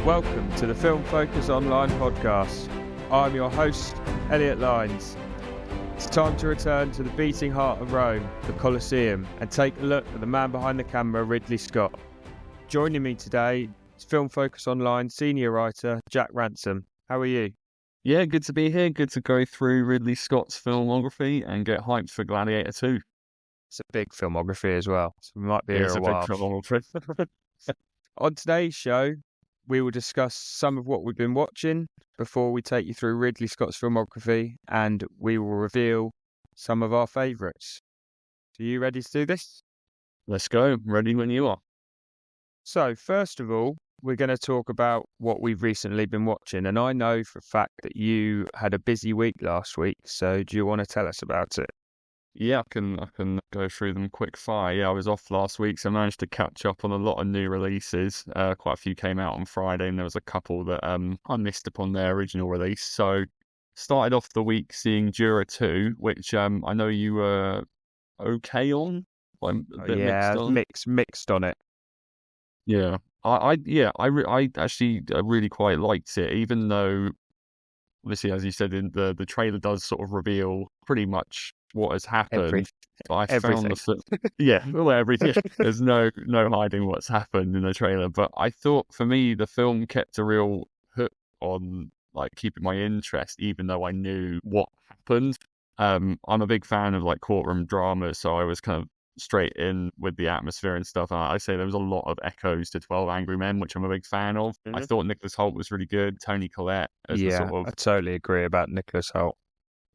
Welcome to the Film Focus Online podcast. I'm your host, Elliot Lines. It's time to return to the beating heart of Rome, the Colosseum, and take a look at the man behind the camera, Ridley Scott. Joining me today is Film Focus Online senior writer, Jack Ransom. How are you? Yeah, good to be here. Good to go through Ridley Scott's filmography and get hyped for Gladiator II. It's a big filmography as well, so we might be here a while. Big filmography. On today's show, we will discuss some of what we've been watching before we take you through Ridley Scott's filmography, and we will reveal some of our favourites. Are you ready to do this? Let's go. Ready when you are. So, first of all, we're going to talk about what we've recently been watching, and I know for a fact that you had a busy week last week, so do you want to tell us about it? Yeah, I can go through them quick fire. Yeah, I was off last week, so I managed to catch up on a lot of new releases. Quite a few came out on Friday, and there was a couple that I missed upon their original release. So started off the week seeing Duellists 2, which I know you were okay on. Mixed on it. Yeah, I actually really quite liked it, even though obviously, as you said, in the trailer does sort of reveal pretty much what has happened. Everything. Everything. There's no hiding what's happened in the trailer. But I thought, for me, the film kept a real hook on like keeping my interest, even though I knew what happened. I'm a big fan of like courtroom drama, so I was kind of straight in with the atmosphere and stuff. I say there was a lot of echoes to 12 Angry Men, which I'm a big fan of. Mm-hmm. I thought Nicholas Hoult was really good. Toni Collette as I totally agree about Nicholas Hoult.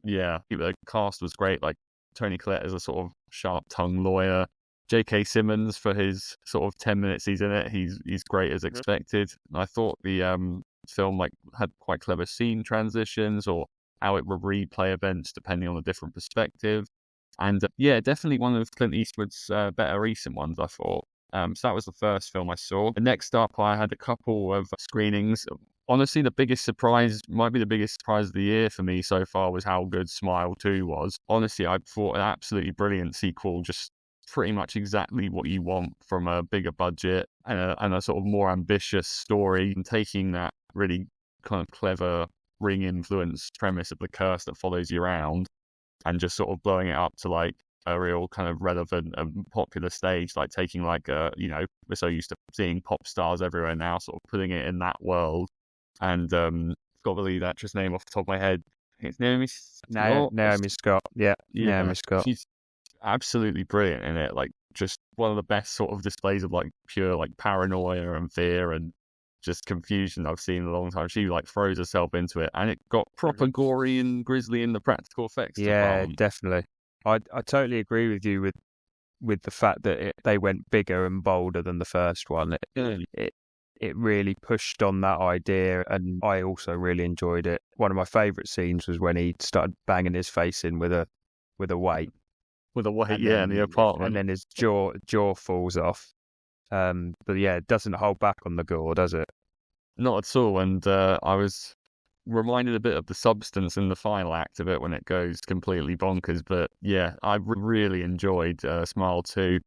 Yeah, the cast was great. Like Toni Collette as a sort of sharp-tongued lawyer. J.K. Simmons, for his sort of 10 minutes he's in it, he's great as expected. And I thought the film like had quite clever scene transitions, or how it would replay events depending on a different perspective. And definitely one of Clint Eastwood's better recent ones, I thought. So that was the first film I saw. And next up, I had a couple of screenings. Honestly, the biggest surprise of the year for me so far was how good Smile 2 was. Honestly, I thought an absolutely brilliant sequel, just pretty much exactly what you want from a bigger budget and a sort of more ambitious story, and taking that really kind of clever Ring influence premise of the curse that follows you around and just sort of blowing it up to like a real kind of relevant and popular stage, like taking like we're so used to seeing pop stars everywhere now, sort of putting it in that world. And got to believe the actress name off the top of my head. It's Naomi Scott. Yeah, Naomi Scott. She's absolutely brilliant in it. Like just one of the best sort of displays of like pure like paranoia and fear and just confusion I've seen in a long time. She like throws herself into it, and it got proper gory and grisly in the practical effects. Yeah, definitely. I totally agree with you with the fact that they went bigger and bolder than the first one. It really pushed on that idea, and I also really enjoyed it. One of my favourite scenes was when he started banging his face in with a weight. With a weight, in the apartment. And then his jaw falls off. But yeah, it doesn't hold back on the gore, does it? Not at all. And I was reminded a bit of the substance in the final act of it when it goes completely bonkers. But yeah, I really enjoyed Smile 2.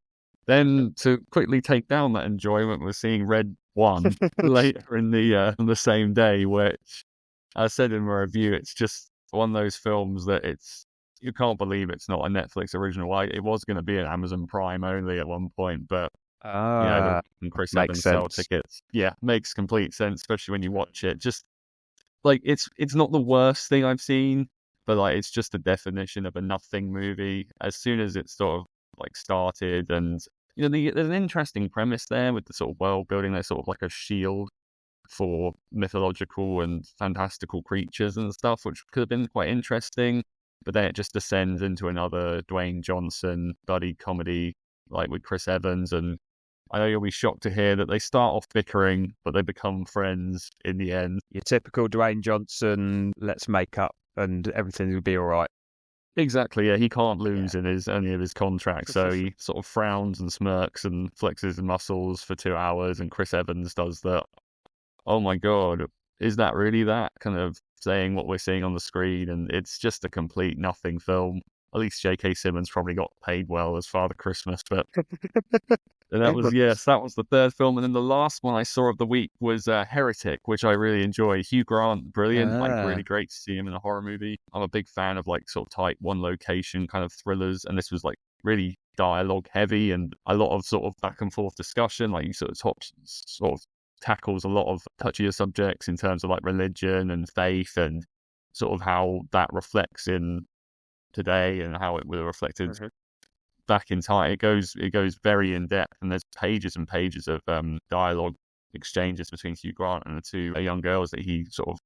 Then to quickly take down that enjoyment was seeing Red 1 later in the same day, which I said in my review, it's just one of those films that you can't believe it's not a Netflix original. It was going to be an Amazon Prime only at one point, but Chris Evans sell tickets. Yeah, makes complete sense, especially when you watch it. Just like it's not the worst thing I've seen, but like it's just the definition of a nothing movie. As soon as it sort of like started, and there's an interesting premise there with the sort of world building. There's sort of like a shield for mythological and fantastical creatures and stuff, which could have been quite interesting. But then it just descends into another Dwayne Johnson buddy comedy, like with Chris Evans. And I know you'll be shocked to hear that they start off bickering, but they become friends in the end. Your typical Dwayne Johnson, let's make up and everything will be all right. Exactly, yeah. He can't lose in any of his contracts, so he sort of frowns and smirks and flexes his muscles for 2 hours, and Chris Evans does that. Oh my God, is that really that? Kind of saying what we're seeing on the screen, and it's just a complete nothing film. at least J.K. Simmons probably got paid well as Father Christmas. But and that was that was the third film, and then the last one I saw of the week was Heretic, which I really enjoyed. Hugh Grant, brilliant, like really great to see him in a horror movie. I'm a big fan of like sort of tight one location kind of thrillers, and this was like really dialogue heavy and a lot of sort of back and forth discussion. Like you sort of tackles a lot of touchier subjects in terms of like religion and faith and sort of how that reflects in today and how it would have reflected back in time. It goes very in depth, and there's pages and pages of dialogue exchanges between Hugh Grant and the two young girls that he sort of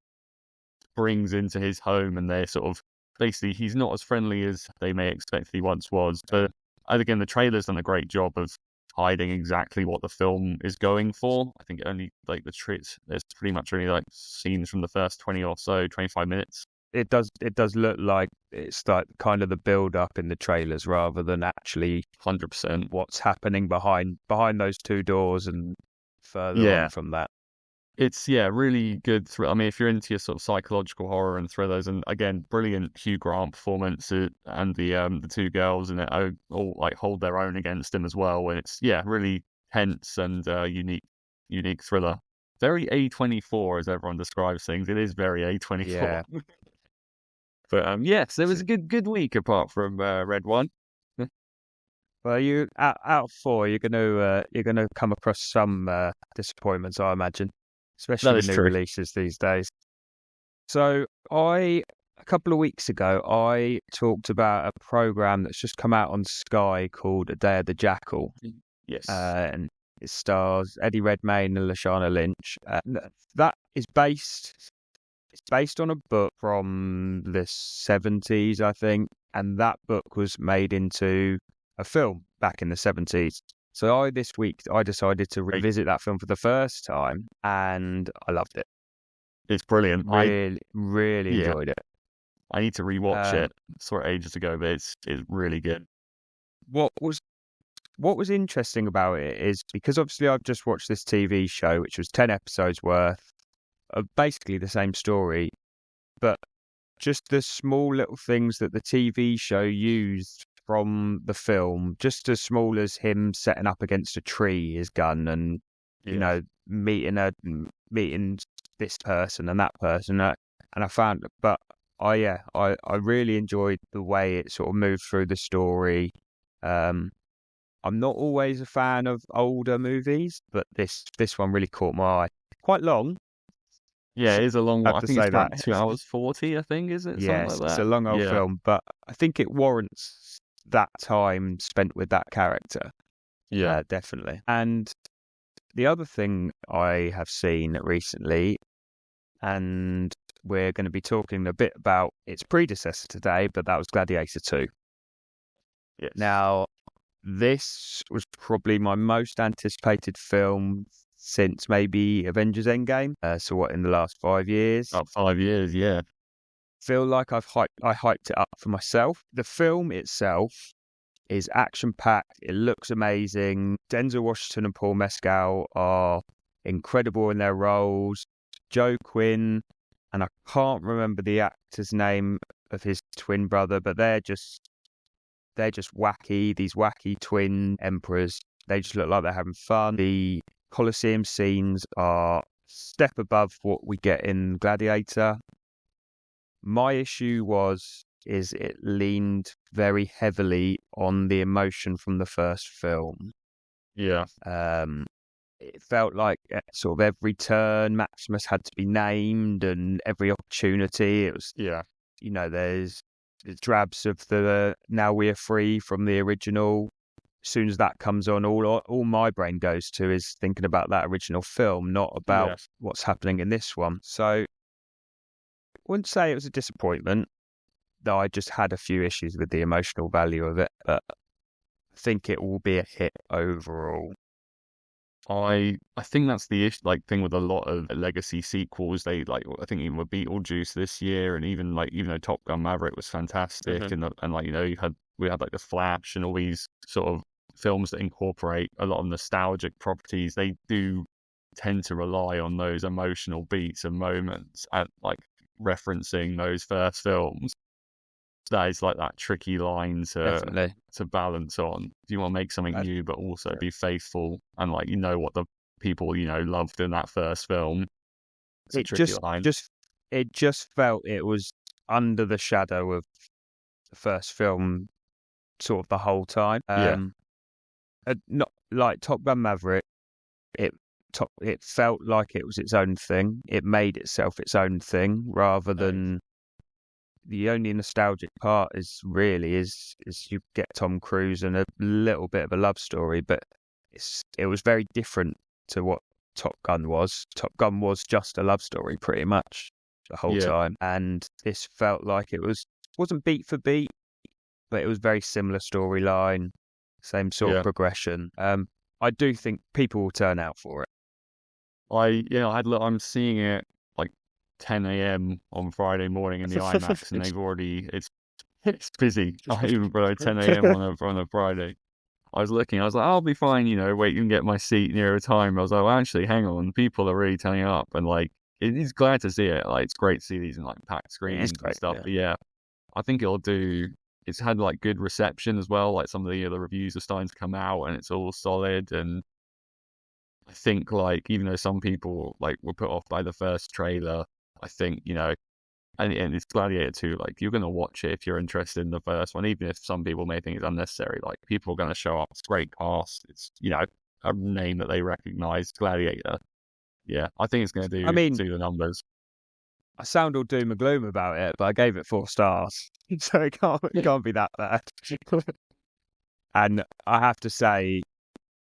brings into his home, and they're sort of basically he's not as friendly as they may expect he once was. But again, the trailer's done a great job of hiding exactly what the film is going for. I think only like there's pretty much only like scenes from the first 25 minutes. It does look like it's like kind of the build up in the trailers rather than actually 100% what's happening behind those two doors and further on from that. It's really good. I mean, if you're into your sort of psychological horror and thrillers, and again, brilliant Hugh Grant performance, and the two girls in it all like hold their own against him as well. And it's really tense and unique thriller. Very A24 as everyone describes things. It is very A24. Yeah. But so it was a good week apart from Red One. Well, you out of four, you're gonna come across some disappointments, I imagine, especially with new releases these days. So a couple of weeks ago, I talked about a program that's just come out on Sky called A Day of the Jackal. Yes, and it stars Eddie Redmayne and Lashana Lynch. That is based on a book from the 70s, I think, and that book was made into a film back in the 70s. So this week I decided to revisit that film for the first time, and I loved it. It's brilliant. Really enjoyed it. I need to rewatch it. I saw it ages ago, but it's really good. What was interesting about it is because obviously I've just watched this TV show, which was 10 episodes worth of basically the same story, but just the small little things that the TV show used from the film, just as small as him setting up against a tree, his gun, and meeting this person and that person, and I found, but I really enjoyed the way it sort of moved through the story. I'm not always a fan of older movies, but this one really caught my eye. Quite long. Yeah, it is a long one. I think it's about 2 hours 40, I think, is it? Yes, like that. It's a long old film, but I think it warrants that time spent with that character. Yeah, definitely. And the other thing I have seen recently, and we're going to be talking a bit about its predecessor today, but that was Gladiator II. Yes. Now, this was probably my most anticipated film since maybe Avengers Endgame. So what, in the last 5 years? About 5 years, yeah. Feel like I hyped it up for myself. The film itself is action-packed. It looks amazing. Denzel Washington and Paul Mescal are incredible in their roles. Joe Quinn, and I can't remember the actor's name of his twin brother, but they're just wacky. These wacky twin emperors. They just look like they're having fun. The Colosseum scenes are a step above what we get in Gladiator. My issue is it leaned very heavily on the emotion from the first film. Yeah. It felt like at sort of every turn, Maximus had to be named, and every opportunity, it was, there's the drabs of the "Now We Are Free" from the original. As soon as that comes on, all my brain goes to is thinking about that original film, not about what's happening in this one. So I wouldn't say it was a disappointment, though I just had a few issues with the emotional value of it, but I think it will be a hit overall. I think that's the issue, thing with a lot of legacy sequels. I think even with Beetlejuice this year, and even though Top Gun Maverick was fantastic, and we had the Flash and all these sort of films that incorporate a lot of nostalgic properties. They do tend to rely on those emotional beats and moments and referencing those first films. that is like that tricky line Definitely. to balance on. Do you want to make something new but also be faithful and like what the people loved in that first film? It's a tricky line. It just felt it was under the shadow of the first film sort of the whole time. Not like Top Gun Maverick. It felt like it was its own thing. It made itself its own thing rather than the only nostalgic part is you get Tom Cruise and a little bit of a love story, but it was very different to what Top Gun was. Top Gun was just a love story pretty much the whole time, and this felt like wasn't beat for beat, but it was very similar storyline, same sort of progression. I do think people will turn out for it. I'm seeing it like 10 a.m. on Friday morning in the IMAX, and they've already it's busy. Even for 10 a.m. on a Friday. I was looking, I was like, I'll be fine, wait and get my seat near a time. I was like, well, actually, hang on, people are really turning up, and like, it is glad to see it. Like, it's great to see these in like packed screens and stuff. But I think it'll do. It's had like good reception as well. Like some of the reviews are starting to come out, and it's all solid. And I think like even though some people like were put off by the first trailer, I think and it's Gladiator 2. Like you're gonna watch it if you're interested in the first one, even if some people may think it's unnecessary. Like people are gonna show up. It's a great cast. It's a name that they recognize. Gladiator. Yeah, I think it's gonna do the numbers. I sound all doom and gloom about it, but I gave it 4 stars, so it can't be that bad. And I have to say,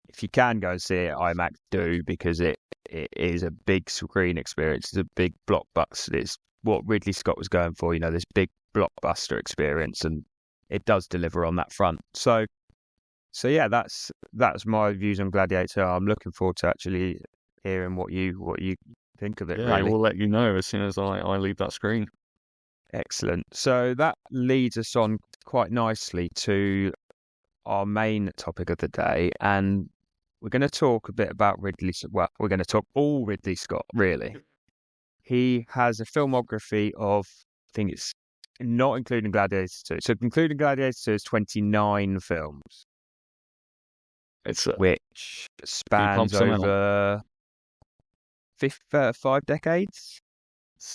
if you can go and see it, IMAX do, because it is a big screen experience. It's a big blockbuster. It's what Ridley Scott was going for, this big blockbuster experience, and it does deliver on that front. So yeah, that's my views on Gladiator. I'm looking forward to actually hearing what you think of it. Yeah, we'll let you know as soon as I leave that screen. Excellent. So that leads us on quite nicely to our main topic of the day, and we're going to talk a bit about Ridley. Well, we're going to talk all Ridley Scott, really. He has a filmography of, I think it's not including Gladiator 2. So including Gladiator 2 is 29 films. Which spans over 5 decades.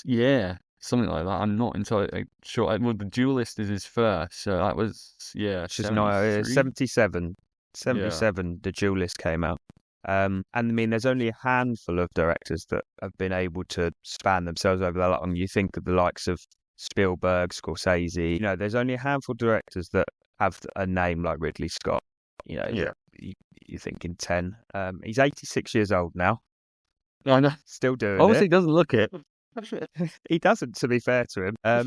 Yeah, something like that. I'm not entirely sure. Well, the Duelist is his first, so that was 77. 77, the Duelist came out. And I mean, there's only a handful of directors that have been able to span themselves over that long. You think of the likes of Spielberg, Scorsese. There's only a handful of directors that have a name like Ridley Scott. You're thinking 10. He's 86 years old now. I know. Still doing Obviously, he doesn't look it. He doesn't, to be fair to him. I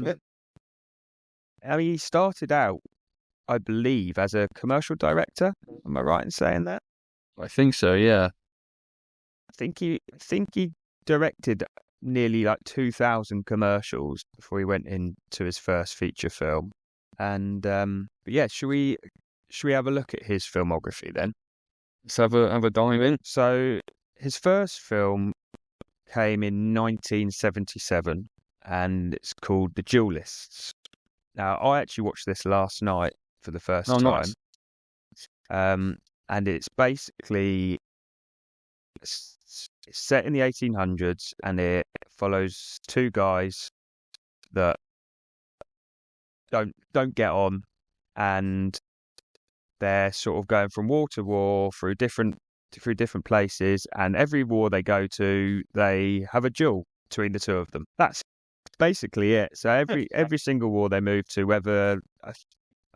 mean, he started out, I believe, as a commercial director. Am I right in saying that? I think so, yeah. I think he directed nearly like 2,000 commercials before he went into his first feature film. And but yeah, should we have a look at his filmography then? Let's have a dive in. So his first film came in 1977, and it's called The Duellists. Now, I actually watched this last night for the first time. Nice. And it's basically it's set in the 1800s, and it follows 2 guys that don't get on, and they're sort of going from war to war through different places, and every war they go to, they have a duel between the 2 of them. That's basically it. So every single war they move to, whether I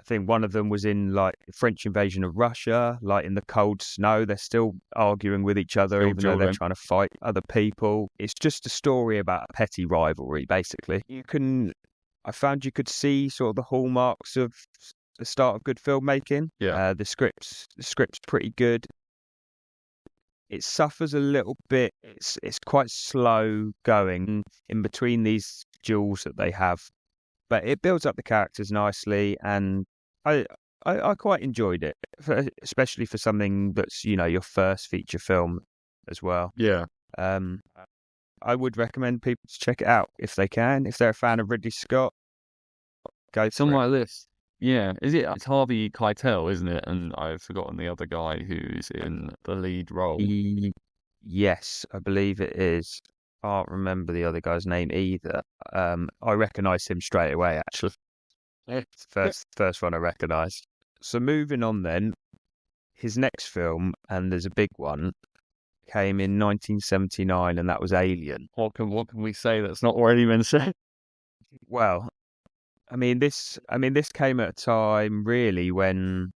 think one of them was in like the French invasion of Russia, like in the cold snow, they're still arguing with each other, even though they're trying to fight other people. It's just a story about a petty rivalry, basically. I found you could see sort of the hallmarks of the start of good filmmaking. Yeah. The script's pretty good. It suffers a little bit. It's quite slow going in between these duels that they have, but it builds up the characters nicely, and I quite enjoyed it, especially for something that's your first feature film as well. Yeah. I would recommend people to check it out if they can. If they're a fan of Ridley Scott, Go It's on for it. my list. Yeah, is it? It's Harvey Keitel, isn't it? And I've forgotten the other guy who's in the lead role. Yes, I believe it is. Can't remember the other guy's name either. I recognise him straight away, actually. It's the first one I recognised. So moving on then, his next film, and there's a big one, came in 1979, and that was Alien. What can we say that's not already been said? Well, this came at a time really when,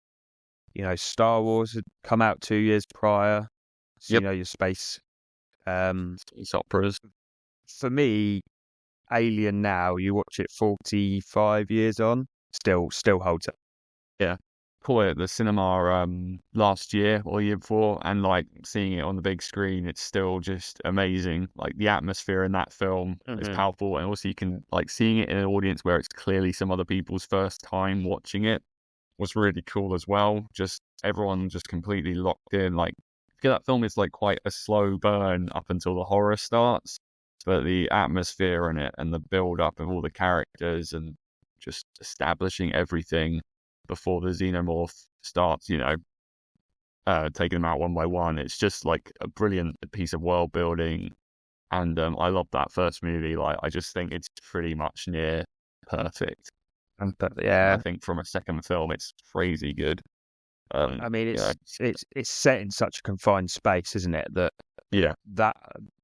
Star Wars had come out 2 years prior. So, Yep. your space. Um, Space operas. for me, Alien now, you watch it 45 years on, still holds up. Yeah. Call it the cinema last year or year before, and like seeing it on the big screen, it's still just amazing. Like the atmosphere in that film is powerful, and also you can like seeing it in an audience where it's clearly some other people's first time watching it was really cool as well. Just everyone just completely locked in. Like that film is like quite a slow burn up until the horror starts, but the atmosphere in it and the build up of all the characters and just establishing everything before the xenomorph starts, taking them out one by one. It's just like a brilliant piece of world building. And I love that first movie. Like, I just think it's pretty much near perfect. And I think from a second film, it's crazy good. It's set in such a confined space, isn't it? That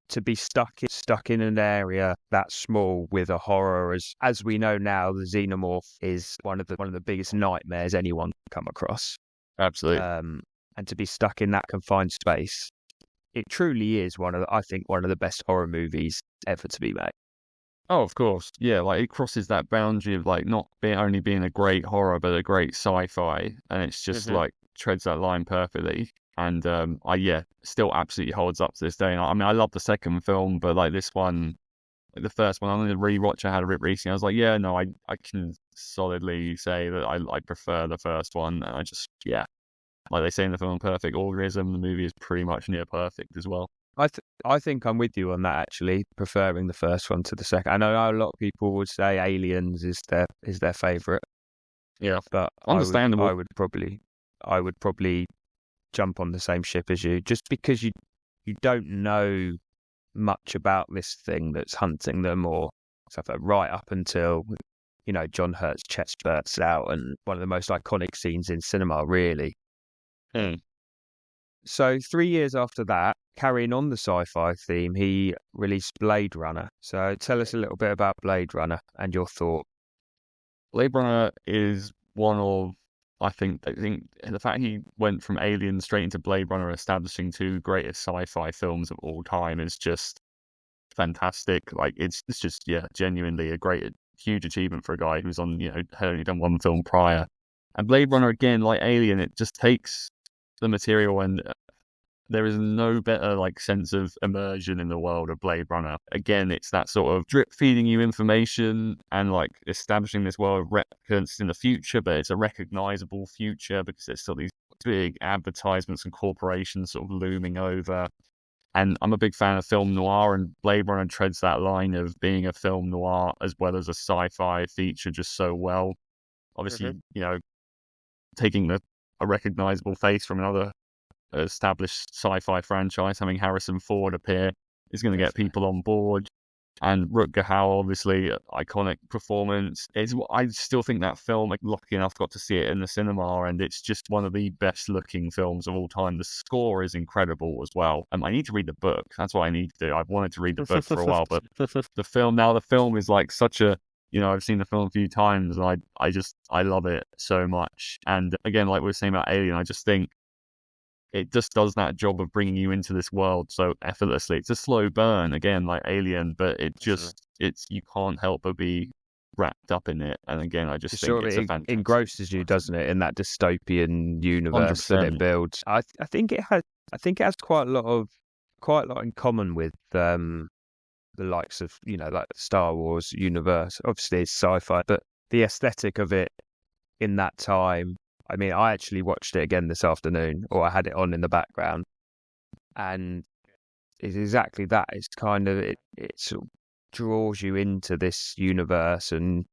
to be stuck in an area that small with a horror, as we know now, the xenomorph is one of the biggest nightmares anyone can come across. Absolutely. And to be stuck in that confined space, it truly is one of the best horror movies ever to be made. Oh, of course. Yeah, like it crosses that boundary of like not only being a great horror, but a great sci-fi. And it's just like treads that line perfectly. And still absolutely holds up to this day. And I love the second film, but like this one, like the first one, I'm going to rewatch. I had a bit recently. I was like, yeah, no, I can solidly say that I prefer the first one. And like they say in the film, perfect organism. The movie is pretty much near perfect as well. I think I'm with you on that, actually, preferring the first one to the second. I know a lot of people would say Aliens is their favourite. Yeah, but understandable. I would probably jump on the same ship as you, just because you don't know much about this thing that's hunting them or stuff like right up until John Hurt's chest bursts out, and one of the most iconic scenes in cinema, really. So 3 years after that, carrying on the sci-fi theme, he released Blade Runner. So tell us a little bit about Blade Runner and your thought. Blade Runner is one of, I think the fact he went from Alien straight into Blade Runner, establishing two greatest sci-fi films of all time, is just fantastic. Like it's just genuinely a huge achievement for a guy who's had only done one film prior. And Blade Runner, again, like Alien, it just takes the material, and there is no better like sense of immersion in the world of Blade Runner. Again, it's that sort of drip feeding you information and like establishing this world of replicants in the future, but it's a recognizable future because there's still these big advertisements and corporations sort of looming over. And I'm a big fan of film noir, and Blade Runner treads that line of being a film noir as well as a sci-fi feature just so well. Obviously, taking a recognizable face from another established sci-fi franchise, having Harrison Ford appear is going to get people on board. And Rutger Hauer, obviously, iconic performance. I still think that film, like, lucky enough, got to see it in the cinema, and it's just one of the best looking films of all time. The score is incredible as well. I need to read the book. That's what I need to do. I've wanted to read the book for a while, but the film is like such a, I've seen the film a few times, and I love it so much. And again, like we were saying about Alien, I just think it just does that job of bringing you into this world so effortlessly. It's a slow burn, again, like Alien, but you can't help but be wrapped up in it. And again, I just think it's a fantastic... engrosses you, doesn't it, in that dystopian universe 100%. That it builds. I think it has quite a lot in common with the likes of like the Star Wars universe. Obviously, it's sci-fi, but the aesthetic of it in that time. I actually watched it again this afternoon, or I had it on in the background, and it's exactly that. It's kind of it sort of draws you into this universe, and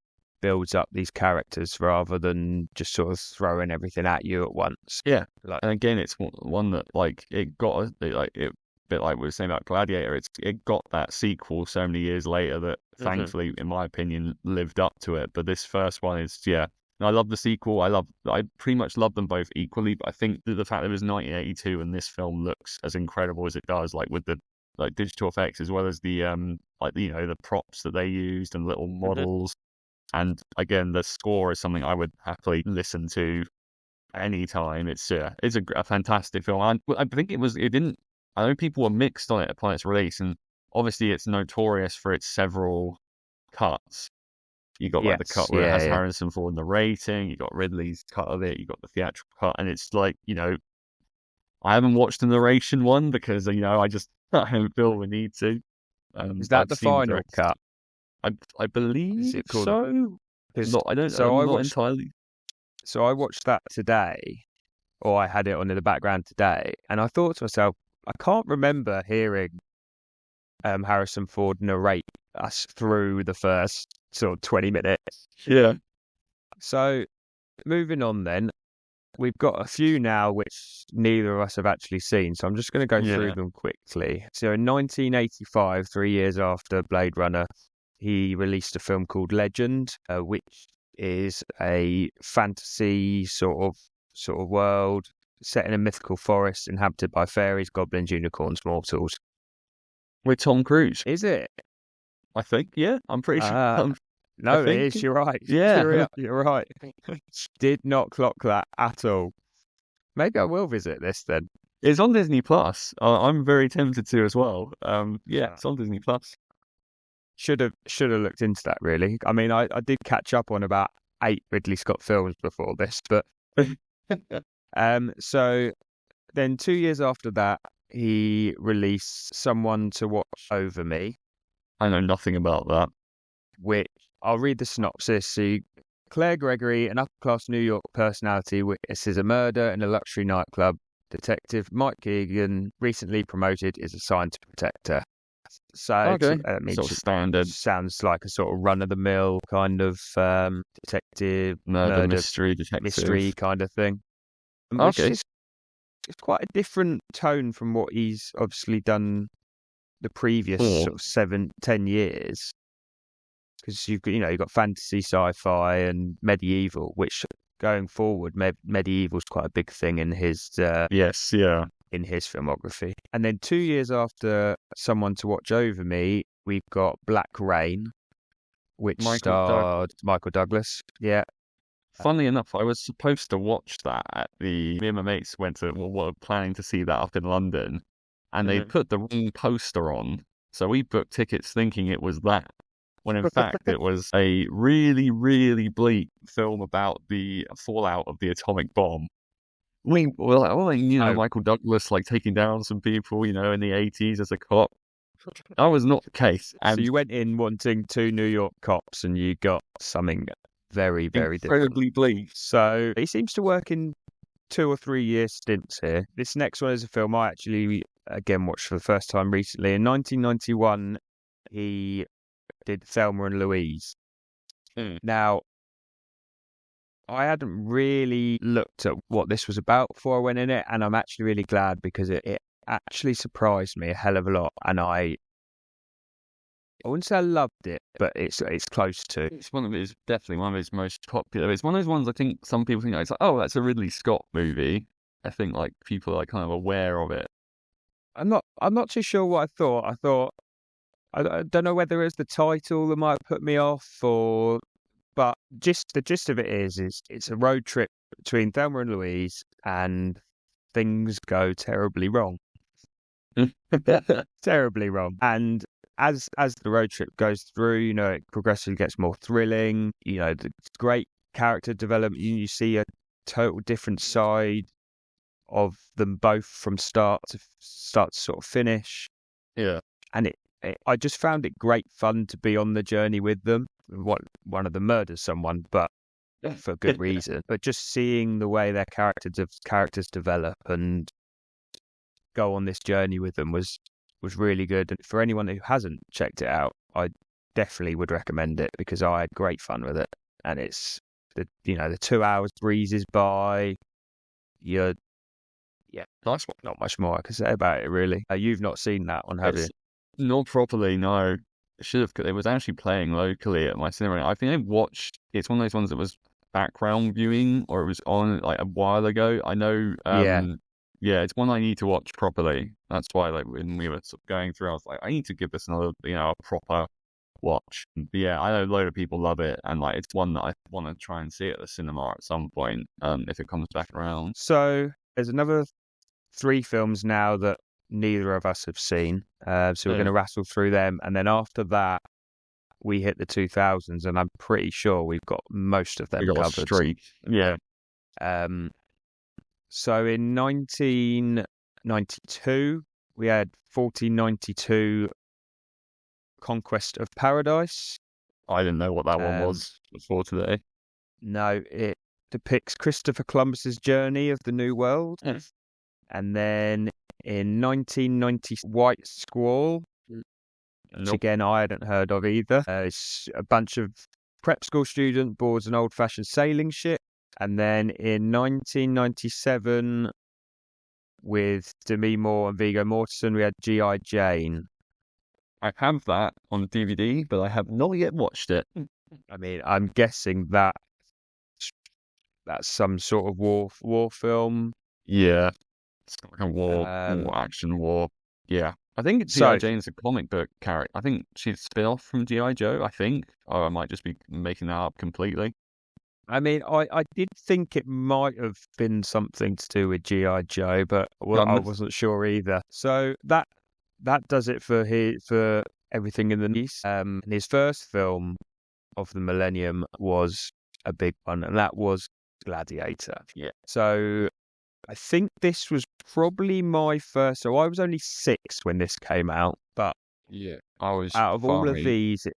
builds up these characters rather than just sort of throwing everything at you at once. Yeah, and again, it's one that like it got like it. Bit like we were saying about Gladiator, it got that sequel so many years later that thankfully, in my opinion, lived up to it. But this first one is, yeah. And I love the sequel. I pretty much love them both equally. But I think that the fact that it was 1982 and this film looks as incredible as it does, like with the like digital effects as well as the like the props that they used and little models, and again the score is something I would happily listen to anytime. It's a fantastic film. I think it didn't. I know people were mixed on it upon its release, and obviously it's notorious for its several cuts. You got like the cut where it has Harrison Ford narrating, you got Ridley's cut of it, you got the theatrical cut, and it's like, I haven't watched the narration one because, I don't feel we need to. Is that the final cut? I believe it called so. Not entirely. So I watched that today, or I had it on in the background today, and I thought to myself, I can't remember hearing Harrison Ford narrate us through the first sort of 20 minutes. Yeah. So moving on then, we've got a few now which neither of us have actually seen, so I'm just going to go through them quickly. So in 1985, 3 years after Blade Runner, he released a film called Legend, which is a fantasy sort of world set in a mythical forest inhabited by fairies, goblins, unicorns, mortals. With Tom Cruise. Is it? I think, yeah. I'm pretty sure. No, it is. You're right. Yeah. You're right. Did not clock that at all. Maybe I will visit this then. It's on Disney Plus. I'm very tempted to as well. It's on Disney Plus. Should have looked into that, really. I mean, I did catch up on about 8 Ridley Scott films before this, but so then 2 years after that, he released Someone to Watch Over Me. I know nothing about that. Which I'll read the synopsis. So Claire Gregory, an upper-class New York personality, witnesses a murder in a luxury nightclub. Detective Mike Keegan, recently promoted, is assigned to protect her. So okay. Sort of standard. Sounds like a sort of run-of-the-mill kind of detective murder mystery kind of thing. Okay. It's quite a different tone from what he's obviously done the previous sort of 10 years. Because you've got fantasy, sci-fi, and medieval, which going forward, medieval's quite a big thing in his in his filmography. And then 2 years after Someone to Watch Over Me, we've got Black Rain, which starred Michael Douglas. Yeah. Funnily enough, I was supposed to watch that me and my mates were planning to see that up in London, and they put the wrong poster on. So we booked tickets thinking it was that, when in fact it was a really, really bleak film about the fallout of the atomic bomb. Michael Douglas taking down some people, in the 80s as a cop. That was not the case. And so you went in wanting 2 New York cops, and you got something very, very incredibly bleak. So he seems to work in 2 or 3 year stints here. This next one is a film I actually again watched for the first time recently. In 1991, he did Thelma and Louise. Now, I hadn't really looked at what this was about before I went in it, and I'm actually really glad because it actually surprised me a hell of a lot, and I wouldn't say I loved it, but it's close to. It's definitely one of his most popular. It's one of those ones I think some people think it's that's a Ridley Scott movie. I think people are kind of aware of it. I'm not too sure what I thought. I don't know whether it's the title that might put me off, but the gist of it is it's a road trip between Thelma and Louise, and things go terribly wrong. Terribly wrong. And as the road trip goes through, it progressively gets more thrilling. The great character development. You see a total different side of them both from start to sort of finish. Yeah. And I just found it great fun to be on the journey with them. One of them murders someone, but for good reason. But just seeing the way their characters develop and go on this journey with them was really good. And for anyone who hasn't checked it out, I definitely would recommend it because I had great fun with it. and it's the 2 hours breezes by. You're Nice one. not much more I can say about it really. You've not seen that one, have you? Not properly, no. Should have. It was actually playing locally at my cinema. I think I watched. It's one of those ones that was background viewing, or it was on like a while ago. I know. Yeah, it's one I need to watch properly. That's why, like, when we were sort of going through, I was like, I need to give this another, a proper watch. But yeah, I know a load of people love it, and like, it's one that I want to try and see at the cinema at some point, if it comes back around. So there's another 3 films now that neither of us have seen. So we're going to rattle through them, and then after that, we hit the 2000s, and I'm pretty sure we've got most of them We got a covered. streak. Yeah. So in 1992, we had 1492 Conquest of Paradise. I didn't know what that one was before today. No, it depicts Christopher Columbus's journey of the New World. Yes. And then in 1990, White Squall, which again I hadn't heard of either. It's a bunch of prep school students boards an old-fashioned sailing ship. And then in 1997, with Demi Moore and Viggo Mortensen, we had G.I. Jane. I have that on DVD, but I have not yet watched it. I mean, I'm guessing that's some sort of war film. Yeah. It's like a war action war. Yeah. I think G.I. Jane's a comic book character. I think she's a spin-off from G.I. Joe, I think. Or I might just be making that up completely. I mean, I did think it might have been something to do with G.I. Joe, but I wasn't sure either. So that does it for everything in the news. His first film of the millennium was a big one, and that was Gladiator. Yeah. So I think this was probably my first. So I was only 6 when this came out, but yeah, I was out of all of these,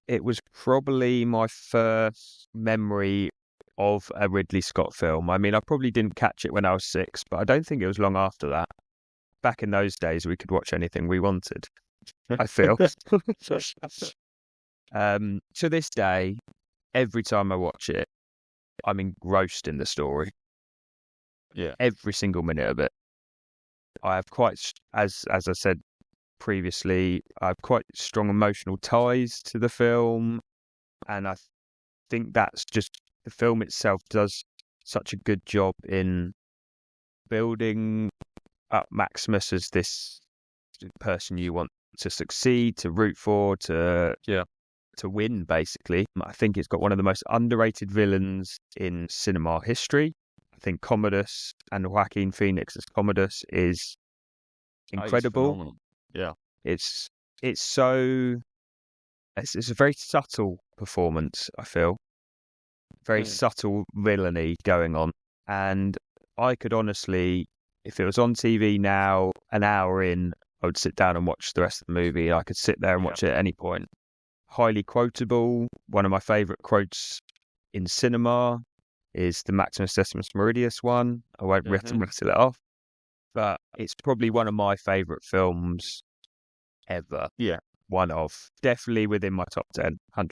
it was probably my first memory of a Ridley Scott film. I mean, I probably didn't catch it when I was 6, but I don't think it was long after that. Back in those days, we could watch anything we wanted, I feel. To this day, every time I watch it, I'm engrossed in the story. Yeah. Every single minute of it. I have quite, as I said previously, I have quite strong emotional ties to the film, and I think that's just the film itself does such a good job in building up Maximus as this person you want to succeed, to root for, to win, basically. I think it's got one of the most underrated villains in cinema history. I think Commodus and Joaquin Phoenix as Commodus is incredible. Yeah. It's a very subtle performance, I feel. Very subtle villainy going on. And I could honestly, if it was on TV now, an hour in, I would sit down and watch the rest of the movie. I could sit there and watch it at any point. Highly quotable. One of my favourite quotes in cinema is the Maximus Decimus Meridius one. I won't rattle it off. But it's probably one of my favourite films ever. Yeah. One of. Definitely within my top 10, 100%.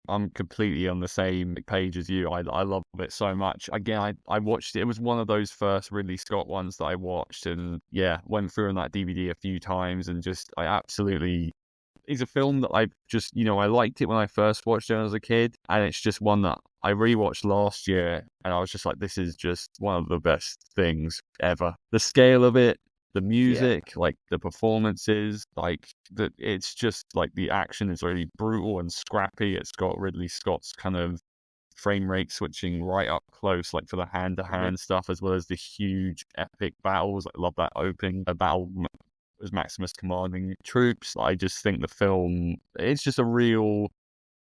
I'm completely on the same page as you. I love it so much. Again, I watched it. It was one of those first Ridley Scott ones that I watched, and went through on that DVD a few times, and just it's a film that I just, I liked it when I first watched it as a kid, and it's just one that I rewatched last year, and I was just like, this is just one of the best things ever. The scale of it, the music, like the performances, it's just like the action is really brutal and scrappy. It's got Ridley Scott's kind of frame rate switching right up close, like for the hand-to-hand stuff, as well as the huge epic battles. I love that opening battle as Maximus commanding troops. I just think the film, it's just a real,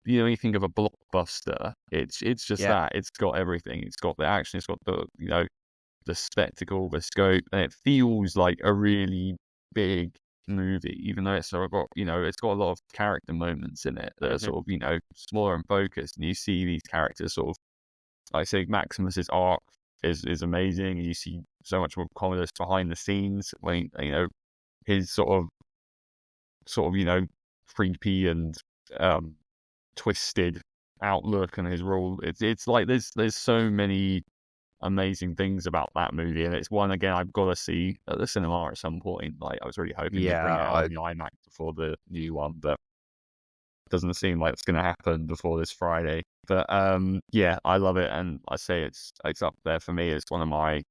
you think of a blockbuster, it's just that. It's got everything. It's got the action, it's got the, the spectacle, the scope, and it feels like a really big movie, even though it's sort of got, it's got a lot of character moments in it that are sort of, smaller and focused, and you see these characters sort of, like I say, Maximus's arc is amazing, and you see so much more Commodus behind the scenes when, his sort of, creepy and twisted outlook and his rule. It's like there's so many amazing things about that movie, and it's one again I've got to see at the cinema at some point. Like I was really hoping to bring it out on the IMAX before the new one, but it doesn't seem like it's going to happen before this Friday. But yeah, I love it, and I say it's up there for me. It's one of my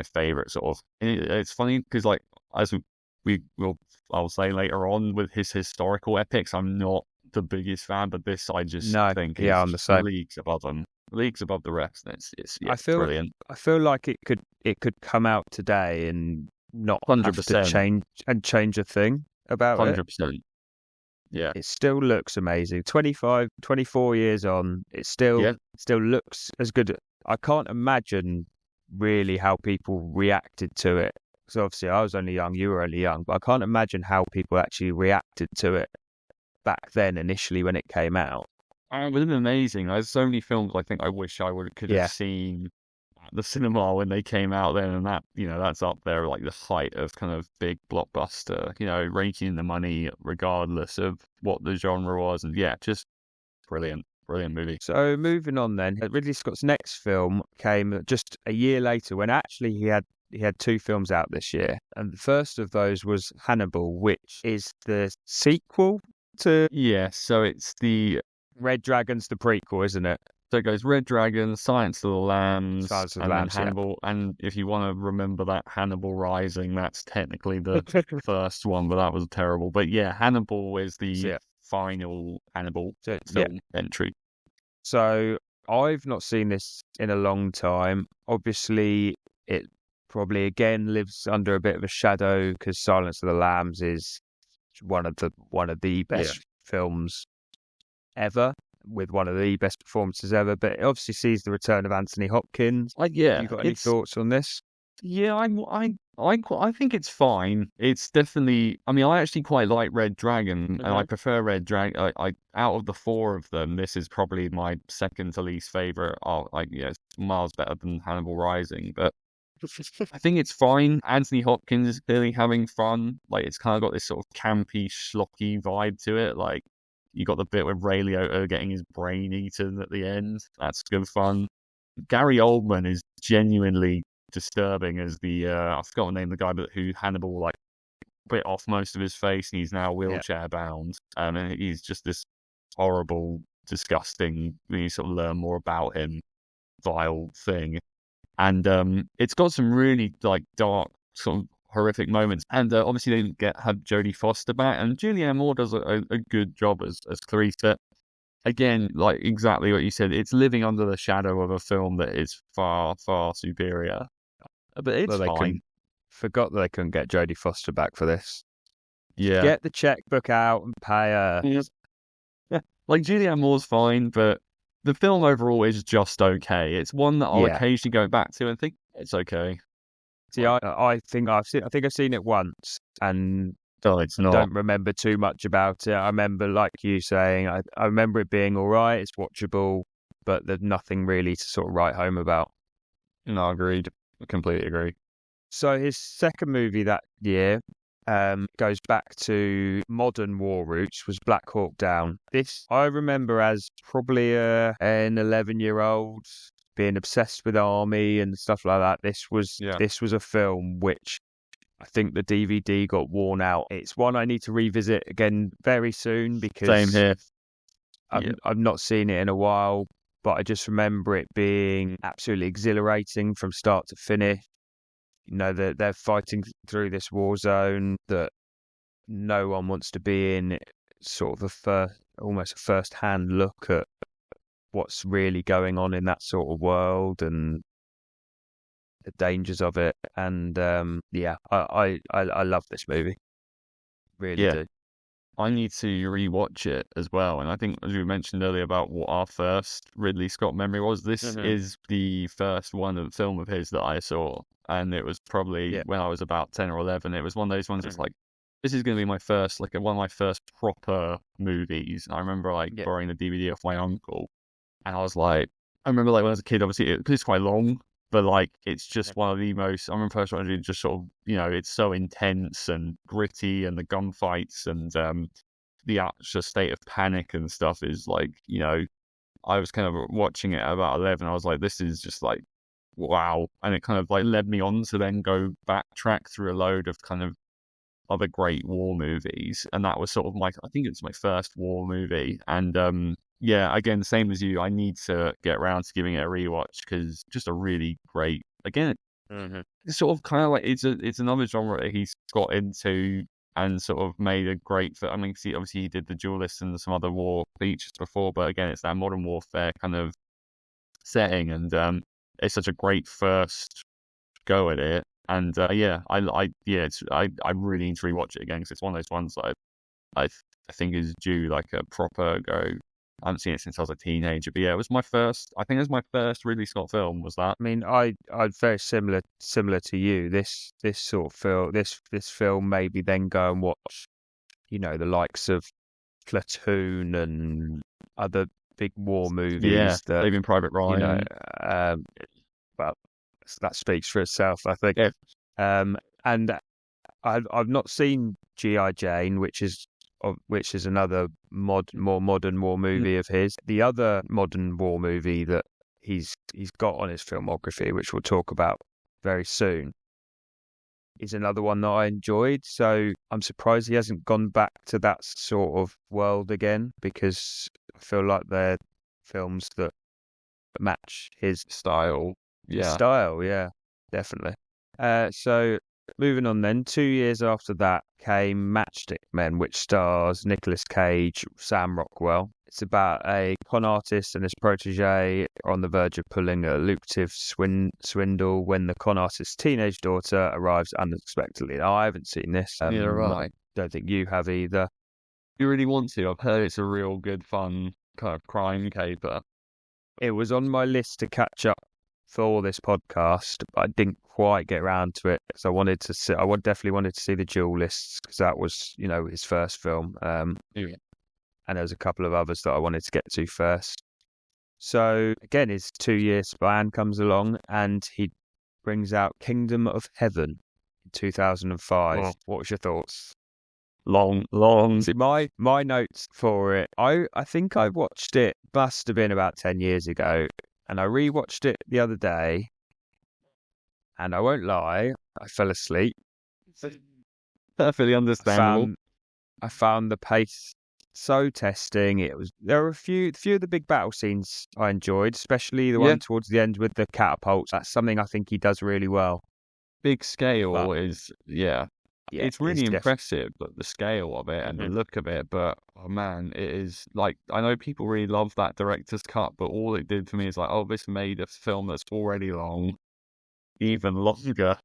favorite sort of. And it's funny because like as I'll say later on with his historical epics, I'm not the biggest fan, but this I just think is I'm the same. leagues above them, leagues above the rest. And it's brilliant. I feel like it could come out today and not 100%. have to change a thing about 100%. Yeah, it still looks amazing. 24 years on, it still looks as good. I can't imagine really how people reacted to it. So obviously I was only young, you were only young, but I can't imagine how people actually reacted to it back then initially when it came out. It would have been amazing. There's so many films I think I wish I could have seen at the cinema when they came out then, and that that's up there like the height of kind of big blockbuster, raking the money regardless of what the genre was, and just brilliant movie. So moving on then, Ridley Scott's next film came just a year later when actually he had 2 films out this year, and the first of those was Hannibal, which is the sequel to so it's the Red Dragon's the prequel, isn't it? So it goes Red Dragon, Silence of the Lambs, and then Hannibal. Yeah. And if you want to remember that Hannibal Rising, that's technically the first one, but that was terrible. But yeah, Hannibal is the final Hannibal film entry. So I've not seen this in a long time. Obviously, it probably again lives under a bit of a shadow because Silence of the Lambs is one of the best films ever, with one of the best performances ever. But it obviously sees the return of Anthony Hopkins. You got any thoughts on this? Yeah, I think it's fine. It's definitely. I mean, I actually quite like Red Dragon, and I prefer Red Dragon. I out of the 4 of them, this is probably my second to least favorite. It's miles better than Hannibal Rising, but I think it's fine. Anthony Hopkins is clearly having fun. Like it's kind of got this sort of campy, schlocky vibe to it. Like you got the bit with Ray Liotta getting his brain eaten at the end. That's good fun. Gary Oldman is genuinely disturbing as the I forgot the name of the guy, but who Hannibal like bit off most of his face, and he's now wheelchair bound. And he's just this horrible, disgusting. When you sort of learn more about him, vile thing. And it's got some really like dark, sort of horrific moments. And obviously they didn't have Jodie Foster back, and Julianne Moore does a good job as Clarice. But again, like exactly what you said, it's living under the shadow of a film that is far, far superior. But it's fine. Forgot that they couldn't get Jodie Foster back for this. Yeah. Get the checkbook out and pay her. Yeah. Like Julianne Moore's fine, but the film overall is just okay. It's one that I'll occasionally go back to and think it's okay. See, I think I've seen it once, and it's not. I don't remember too much about it. I remember, like you saying, I remember it being all right. It's watchable, but there's nothing really to sort of write home about. No, agreed. I completely agree. So his second movie that year goes back to modern war roots, was Black Hawk Down. This I remember as probably an 11-year-old being obsessed with army and stuff like that. This was a film which I think the DVD got worn out. It's one I need to revisit again very soon because same here. I've not seen it in a while, but I just remember it being absolutely exhilarating from start to finish. They're fighting through this war zone that no one wants to be in. Sort of almost a first-hand look at what's really going on in that sort of world and the dangers of it. And I love this movie. Really do. I need to rewatch it as well. And I think, as we mentioned earlier about what our first Ridley Scott memory was, this is the first film of his that I saw. And it was probably when I was about 10 or 11. It was one of those ones that's like, this is going to be my first, like one of my first proper movies. I remember borrowing the DVD off my uncle. And I was like, I remember when I was a kid, obviously, because it's quite long, but it's just one of the most, I remember first watching it, just sort of, it's so intense and gritty, and the gunfights and the actual state of panic and stuff is I was kind of watching it at about 11. I was like, this is just like, wow. And it kind of like led me on to then go backtrack through a load of kind of other great war movies. And that was sort of I think it's my first war movie. And yeah, again, same as you, I need to get around to giving it a rewatch because just a really great, again, it's sort of kind of like, it's another genre that he's got into and sort of made a great I mean, see, obviously he did the Duellists and some other war features before, but again, it's that modern warfare kind of setting, and it's such a great first go at it. And yeah, I really need to rewatch it again because it's one of those ones that I think is due like a proper go. I haven't seen it since I was a teenager, but yeah, it was my first. I think it was my first Ridley Scott film. Was that? I mean, I'd very similar to you. This sort of film, this film, maybe then go and watch, the likes of Platoon and other big war movies. Yeah, that Saving Private Ryan. But that speaks for itself, I think. Yeah. And I've not seen G.I. Jane, which is another more modern war movie of his. The other modern war movie that he's got on his filmography, which we'll talk about very soon, is another one that I enjoyed. So I'm surprised he hasn't gone back to that sort of world again, because I feel like they're films that match his style. Yeah, definitely. So moving on then, 2 years after that came Matchstick Men, which stars Nicolas Cage, Sam Rockwell. It's about a con artist and his protege on the verge of pulling a lucrative swindle when the con artist's teenage daughter arrives unexpectedly. Now, I haven't seen this. Neither have I. Don't think you have either. You really want to? I've heard it's a real good, fun kind of crime caper. It was on my list to catch up for this podcast, but I didn't quite get around to it because I definitely wanted to see the Duellists because that was, his first film. Yeah. And there was a couple of others that I wanted to get to first. So again, his 2-year span comes along and he brings out Kingdom of Heaven in 2005. Oh. What was your thoughts? Long. See, my notes for it, I think I watched it, must have been about 10 years ago, and I rewatched it the other day, and I won't lie, I fell asleep. Perfectly understandable. I found the pace so testing. There were a few of the big battle scenes I enjoyed, especially the one towards the end with the catapults. That's something I think he does really well. Big scale is it's really impressive, but the scale of it and the look of it. But oh man, it is like, I know people really love that director's cut, but all it did for me is like, oh, this made a film that's already long even longer.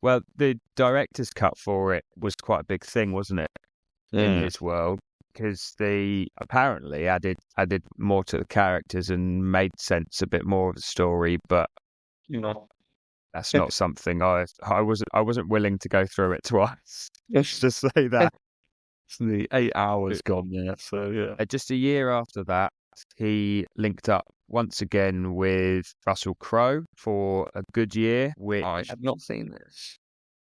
Well, the director's cut for it was quite a big thing, wasn't it? In his world, because they apparently added more to the characters and made sense a bit more of the story, but that's not something I wasn't willing to go through it twice. Just to say that. It's the 8 hours gone, so yeah. Just a year after that, he linked up once again with Russell Crowe for A Good Year, which I have not seen this.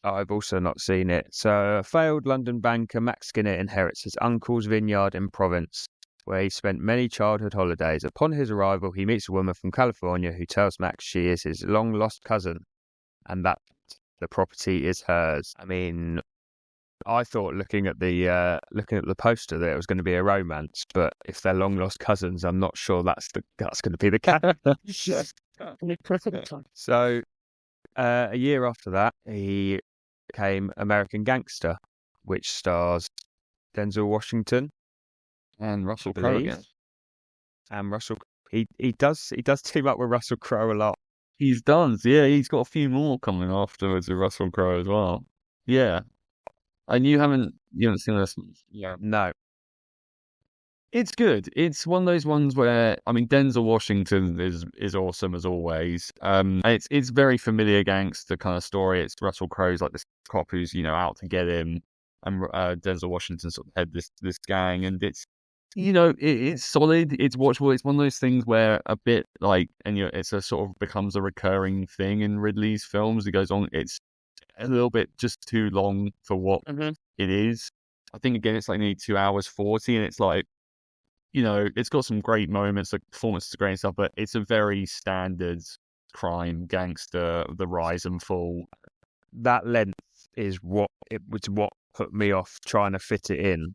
I've also not seen it. So, a failed London banker, Max Skinner, inherits his uncle's vineyard in Provence, where he spent many childhood holidays. Upon his arrival, he meets a woman from California who tells Max she is his long-lost cousin and that the property is hers. I mean, I thought looking at the poster that it was going to be a romance, but if they're long-lost cousins, I'm not sure that's going to be the case. So, a year after that, he became American Gangster, which stars Denzel Washington and Russell Crowe again. And Russell, he does team up with Russell Crowe a lot. He's done, yeah. He's got a few more coming afterwards with Russell Crowe as well. Yeah, and you haven't seen this? Yeah, no. It's good. It's one of those ones where, I mean, Denzel Washington is awesome as always. It's very familiar gangster kind of story. It's Russell Crowe's like this cop who's out to get him, and Denzel Washington sort of head this gang, and it's it's solid. It's watchable. It's one of those things where a bit like, and it's a sort of becomes a recurring thing in Ridley's films. It goes on. It's a little bit just too long for what it is. I think again it's like nearly 2 hours 40, and it's like, it's got some great moments. The performance is great and stuff, but it's a very standard crime gangster, the rise and fall. That length is what put me off trying to fit it in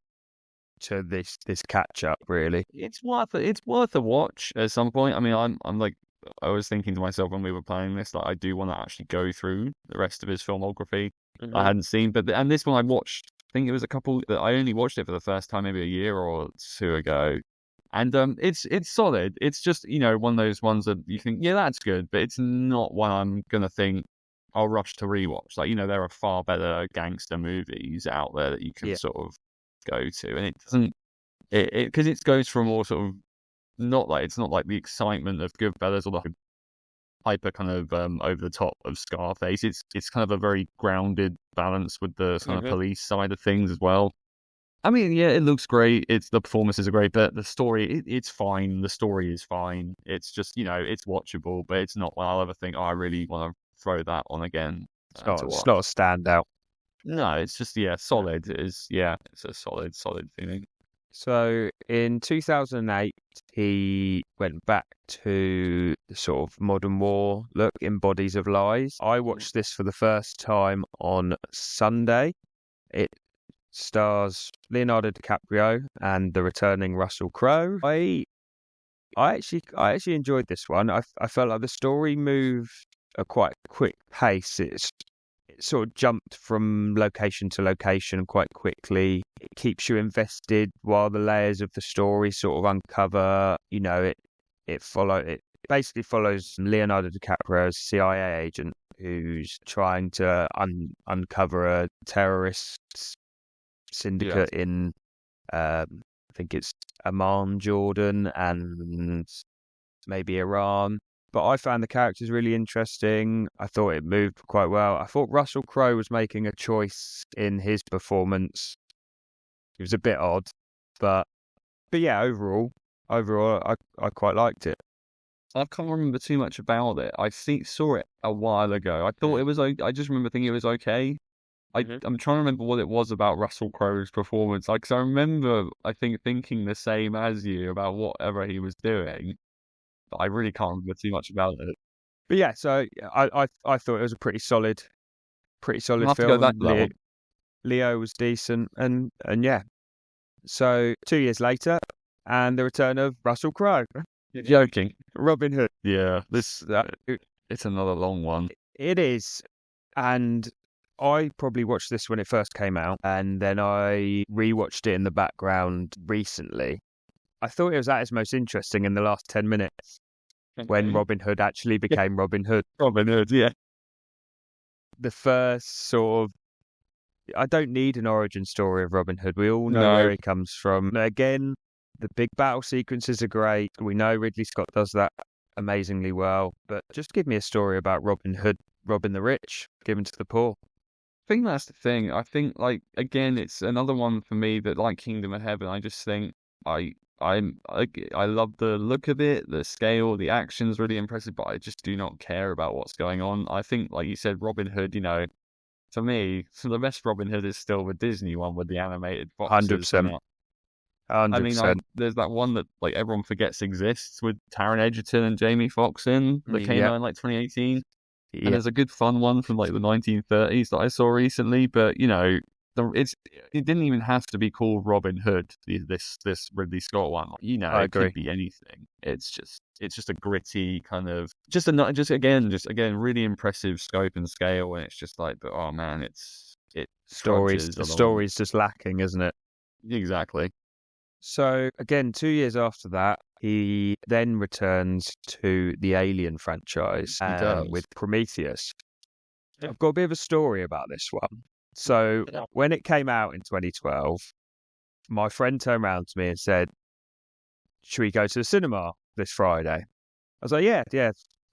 to this catch up. Really, It's worth a watch at some point. I mean, I'm like, I was thinking to myself when we were playing this, like, I do want to actually go through the rest of his filmography. I hadn't seen, and this one I watched. I think it was a couple that I only watched it for the first time maybe a year or two ago, and it's solid. It's just one of those ones that you think, yeah, that's good, but it's not one I'm gonna think I'll rush to rewatch. Like, there are far better gangster movies out there that you can sort of go to, and it doesn't because it goes from more sort of it's not like the excitement of Goodfellas or the hyper kind of over the top of Scarface. It's kind of a very grounded balance with the kind of police side of things as well. I mean, yeah, it looks great. The performances are great, but the story, it's fine. The story is fine. It's just, it's watchable, but it's not one I'll ever think, oh, I really want to throw that on again. It's not a standout. No, it's just, solid. It's a solid feeling. So in 2008, he went back to the sort of modern war look in Bodies of Lies. I watched this for the first time on Sunday. It stars Leonardo DiCaprio and the returning Russell Crowe. I actually enjoyed this one. I felt like the story moved a quite quick pace. It sort of jumped from location to location quite quickly. It keeps you invested while the layers of the story sort of uncover. It basically follows Leonardo DiCaprio's CIA agent who's trying to uncover a terrorist syndicate in I think it's Amman, Jordan, and maybe Iran. But I found the characters really interesting. I thought it moved quite well. I thought Russell Crowe was making a choice in his performance. It was a bit odd, but yeah, overall, I quite liked it. I can't remember too much about it. I saw it a while ago. I thought it was. I just remember thinking it was okay. I'm trying to remember what it was about Russell Crowe's performance. Because I remember, I think, thinking the same as you about whatever he was doing. But I really can't remember too much about it. But yeah, so I thought it was a pretty solid film. Go back Leo was decent, and yeah. So 2 years later, and the return of Russell Crowe. You're joking. Robin Hood. Yeah, it's another long one. It is, and I probably watched this when it first came out, and then I rewatched it in the background recently. I thought it was at its most interesting in the last 10 minutes when Robin Hood actually became Robin Hood. Robin Hood, yeah. The first sort of, I don't need an origin story of Robin Hood. We all know where he comes from. Again, the big battle sequences are great. We know Ridley Scott does that amazingly well. But just give me a story about Robin Hood, robbing the rich, giving to the poor. I think that's the thing. I think, again, it's another one for me that, like Kingdom of Heaven, I just think I love the look of it, the scale, the action's really impressive, but I just do not care about what's going on. I think, like you said, Robin Hood, for me, the best Robin Hood is still the Disney one with the animated foxes. 100%. 100%. I mean, there's that one that everyone forgets exists with Taron Egerton and Jamie Foxx that came out in 2018. And there's a good fun one from the 1930s that I saw recently, but it didn't even have to be called Robin Hood. This Ridley Scott one, I agree. Could be anything. It's just a gritty kind of just again really impressive scope and scale, and it's just but oh man, the story's just lacking, isn't it? Exactly. So again, 2 years after that, he then returns to the Alien franchise with Prometheus. I've got a bit of a story about this one. So when it came out in 2012, my friend turned around to me and said, should we go to the cinema this Friday? I was like, yeah,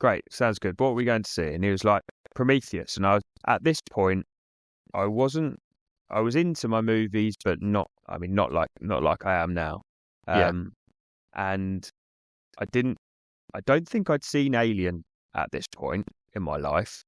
great, sounds good. What are we going to see? And he was like, Prometheus. And at this point, I was into my movies, but not like I am now. And I don't think I'd seen Alien at this point in my life.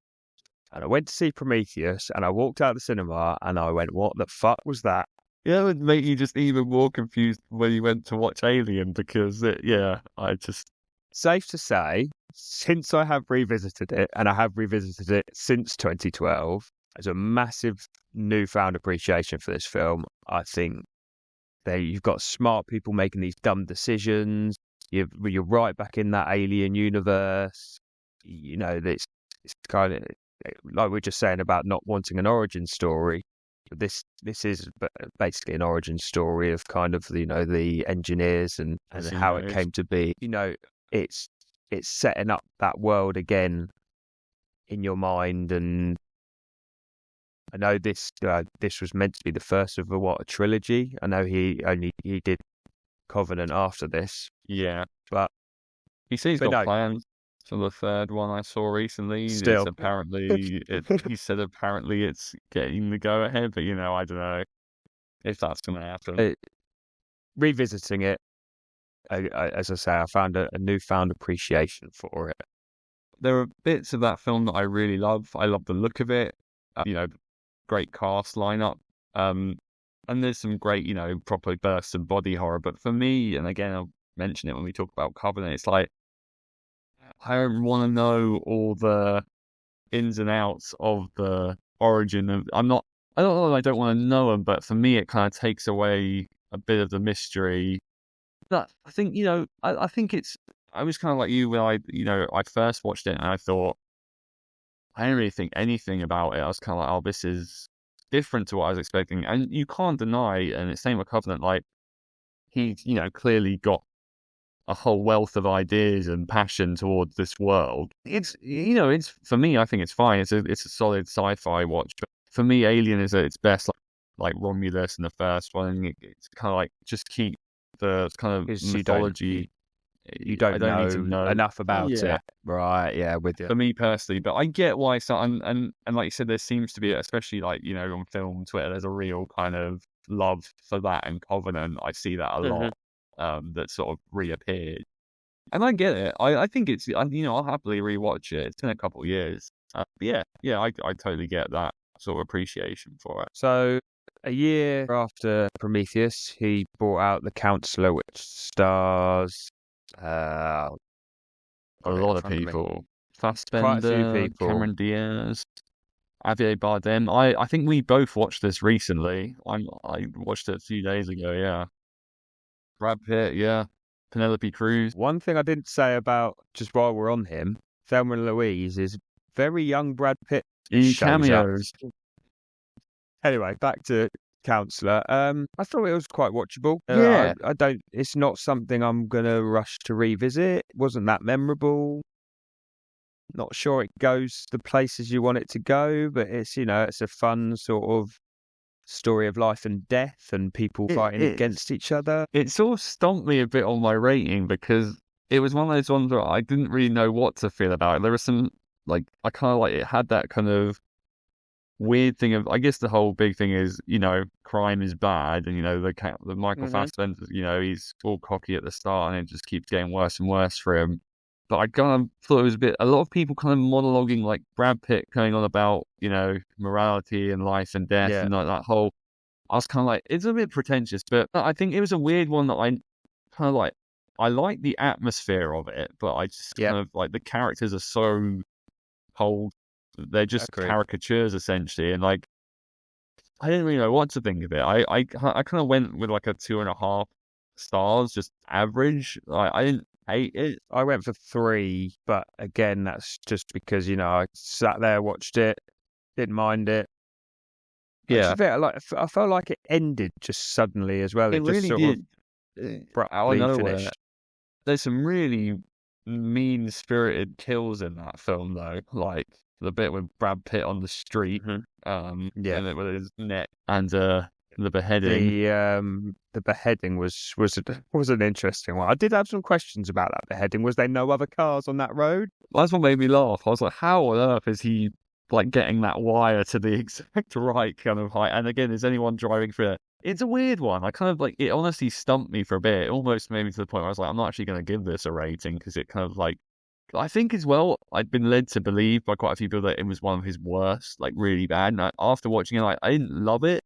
And I went to see Prometheus, and I walked out of the cinema, and I went, what the fuck was that? Yeah, it would make you just even more confused when you went to watch Alien because I just Safe to say, since I have revisited it, and I have revisited it since 2012, there's a massive newfound appreciation for this film. I think you've got smart people making these dumb decisions. You're right back in that alien universe. You know, it's kind of like we're just saying about not wanting an origin story. This is basically an origin story of kind of the engineers and how it came to be. You know, it's setting up that world again in your mind, and I know this was meant to be the first of a trilogy. I know he did Covenant after this. Yeah, but he says he's got plans for the third one. I saw recently. Still, he said apparently it's getting the go ahead, but I don't know if that's going to happen. Revisiting it, as I say, I found a newfound appreciation for it. There are bits of that film that I really love. I love the look of it. Great cast lineup. And there's some great, proper bursts of body horror. But for me, and again, I'll mention it when we talk about Covenant, it's like, I don't want to know all the ins and outs of the origin of. I don't know that I don't want to know them, but for me, it kind of takes away a bit of the mystery. But I think, I think I was kind of like you when I first watched it and I thought, I didn't really think anything about it. I was kind of like, oh, this is different to what I was expecting. And you can't deny, and it's same with Covenant, like, he's, clearly got a whole wealth of ideas and passion towards this world. It's, for me, I think it's fine. It's a solid sci-fi watch. But for me, Alien is at its best, like Romulus in the first one. It's kind of like, just keep the kind of mythology. You don't need to know enough about it, right? Yeah, with you. For me personally, but I get why. So and like you said, there seems to be, especially like on film Twitter, there's a real kind of love for that and Covenant. I see that a lot. That sort of reappeared, and I get it. I think it's I'll happily rewatch it. It's been a couple of years. I totally get that sort of appreciation for it. So a year after Prometheus, he brought out The Counselor, which stars a lot of people. Fassbender, quite a few people. Cameron Diaz, Javier Bardem. I think we both watched this recently. I watched it a few days ago. Yeah, Brad Pitt. Yeah, Penelope Cruz. One thing I didn't say about, just while we're on him, Thelma and Louise, is very young Brad Pitt. He cameos. Anyway, back to Counselor. I thought it was quite watchable. Yeah, I don't. It's not something I'm gonna rush to revisit. It wasn't that memorable. Not sure it goes the places you want it to go, but it's it's a fun sort of story of life and death and people fighting against each other. It sort of stomped me a bit on my rating because it was one of those ones where I didn't really know what to feel about it. There was some I kind of like it had that kind of weird thing of, I guess the whole big thing is, crime is bad, and the Michael Fassbender, he's all cocky at the start, and it just keeps getting worse and worse for him. But I kind of thought it was a lot of people kind of monologuing, like Brad Pitt going on about, morality and life and death, and like that whole. I was kind of like, it's a bit pretentious, but I think it was a weird one that I kind of like. I like the atmosphere of it, but I just kind of like the characters are so cold. They're just caricatures essentially, and like I didn't really know what to think of it. I kind of went with like a 2.5 stars, just average. I didn't hate it. I went for 3, but again, that's just because I sat there, watched it, didn't mind it. Yeah, I felt like it ended just suddenly as well. It really just did. Out of nowhere. Finished. There's some really mean-spirited kills in that film, though, like the bit with Brad Pitt on the street, and it with his neck, and the beheading. The beheading was an interesting one. I did have some questions about that beheading. Was there no other cars on that road? That's what made me laugh. I was like, how on earth is he like getting that wire to the exact right kind of height? And again, is anyone driving through it? It's a weird one. I kind of like it. Honestly, stumped me for a bit. It almost made me to the point where I was like, I'm not actually going to give this a rating because it kind of like. I think as well, I'd been led to believe by quite a few people that it was one of his worst, like really bad. And after watching it, I didn't love it,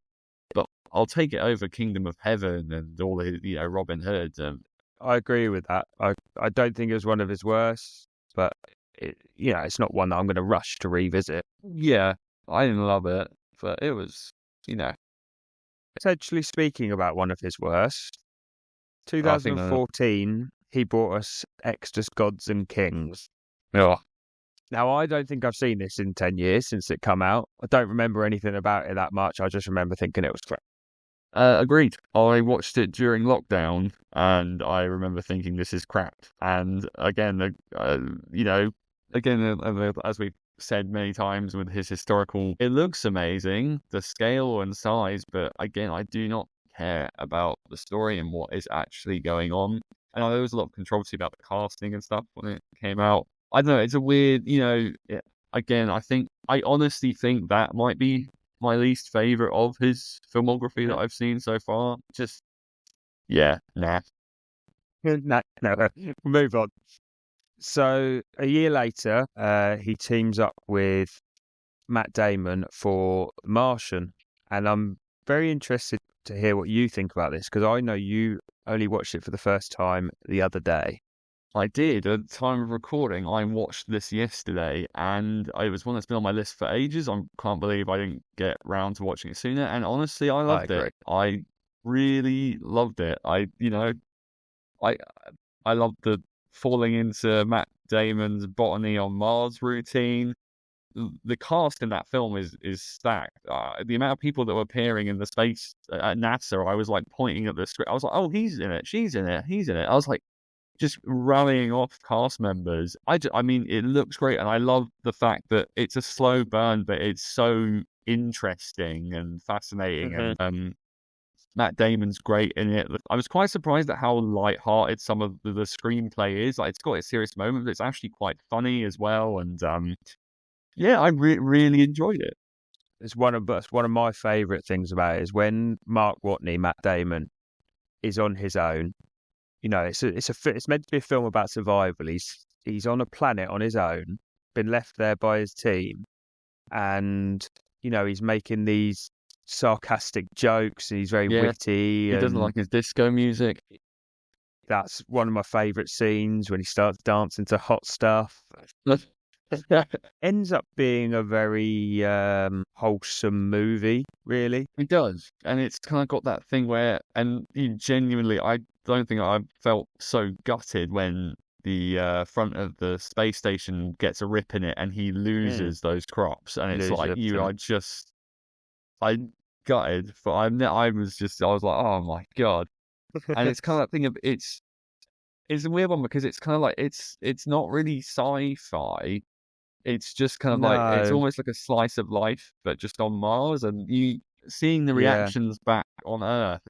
but I'll take it over Kingdom of Heaven and all the Robin Hood. I agree with that. I don't think it was one of his worst, but it's not one that I'm going to rush to revisit. Yeah, I didn't love it, but it was, Potentially speaking about one of his worst, I think 2014, he brought us Extras, Gods and Kings. yeah. Now, I don't think I've seen this in 10 years since it come out. I don't remember anything about it that much. I just remember thinking it was crap. Agreed. I watched it during lockdown, and I remember thinking this is crap. And again, as we've said many times with his historical, it looks amazing, the scale and size, but again, I do not care about the story and what is actually going on. And I know there was a lot of controversy about the casting and stuff when it came out. I don't know, it's a weird, again, I honestly think that might be my least favorite of his filmography that I've seen so far. Just, nah. No, move on. So a year later, he teams up with Matt Damon for Martian, and I'm very interested to hear what you think about this, because I know you only watched it for the first time the other day. I did. At the time of recording, I watched this yesterday, and it was one that's been on my list for ages. I can't believe I didn't get round to watching it sooner, and honestly, I loved it. I really loved it. I loved the falling into Matt Damon's botany on Mars routine. The cast in that film is stacked. The amount of people that were appearing in the space at NASA, I was like pointing at the script. I was like, oh, he's in it, she's in it, he's in it. I was like, just rallying off cast members. I mean, it looks great, and I love the fact that it's a slow burn, but it's so interesting and fascinating. And Matt Damon's great in it. I was quite surprised at how light-hearted some of the screenplay is. Like, it's got a serious moment, but it's actually quite funny as well. And I really enjoyed it. It's one of my favourite things about it is when Mark Watney, Matt Damon, is on his own. It's meant to be a film about survival. He's on a planet on his own, been left there by his team, and he's making these sarcastic jokes. He's very witty. He doesn't like his disco music. That's one of my favourite scenes when he starts dancing to Hot Stuff. Ends up being a very wholesome movie, really. It does, and it's kind of got that thing where, and genuinely, I don't think I've felt so gutted when the front of the space station gets a rip in it and he loses those crops, and it's like I gutted, but I was like, oh my god. And it's kind of that thing of it's a weird one, because it's kind of like it's not really sci-fi. It's just kind of like, it's almost like a slice of life, but just on Mars. And you seeing the reactions back on Earth.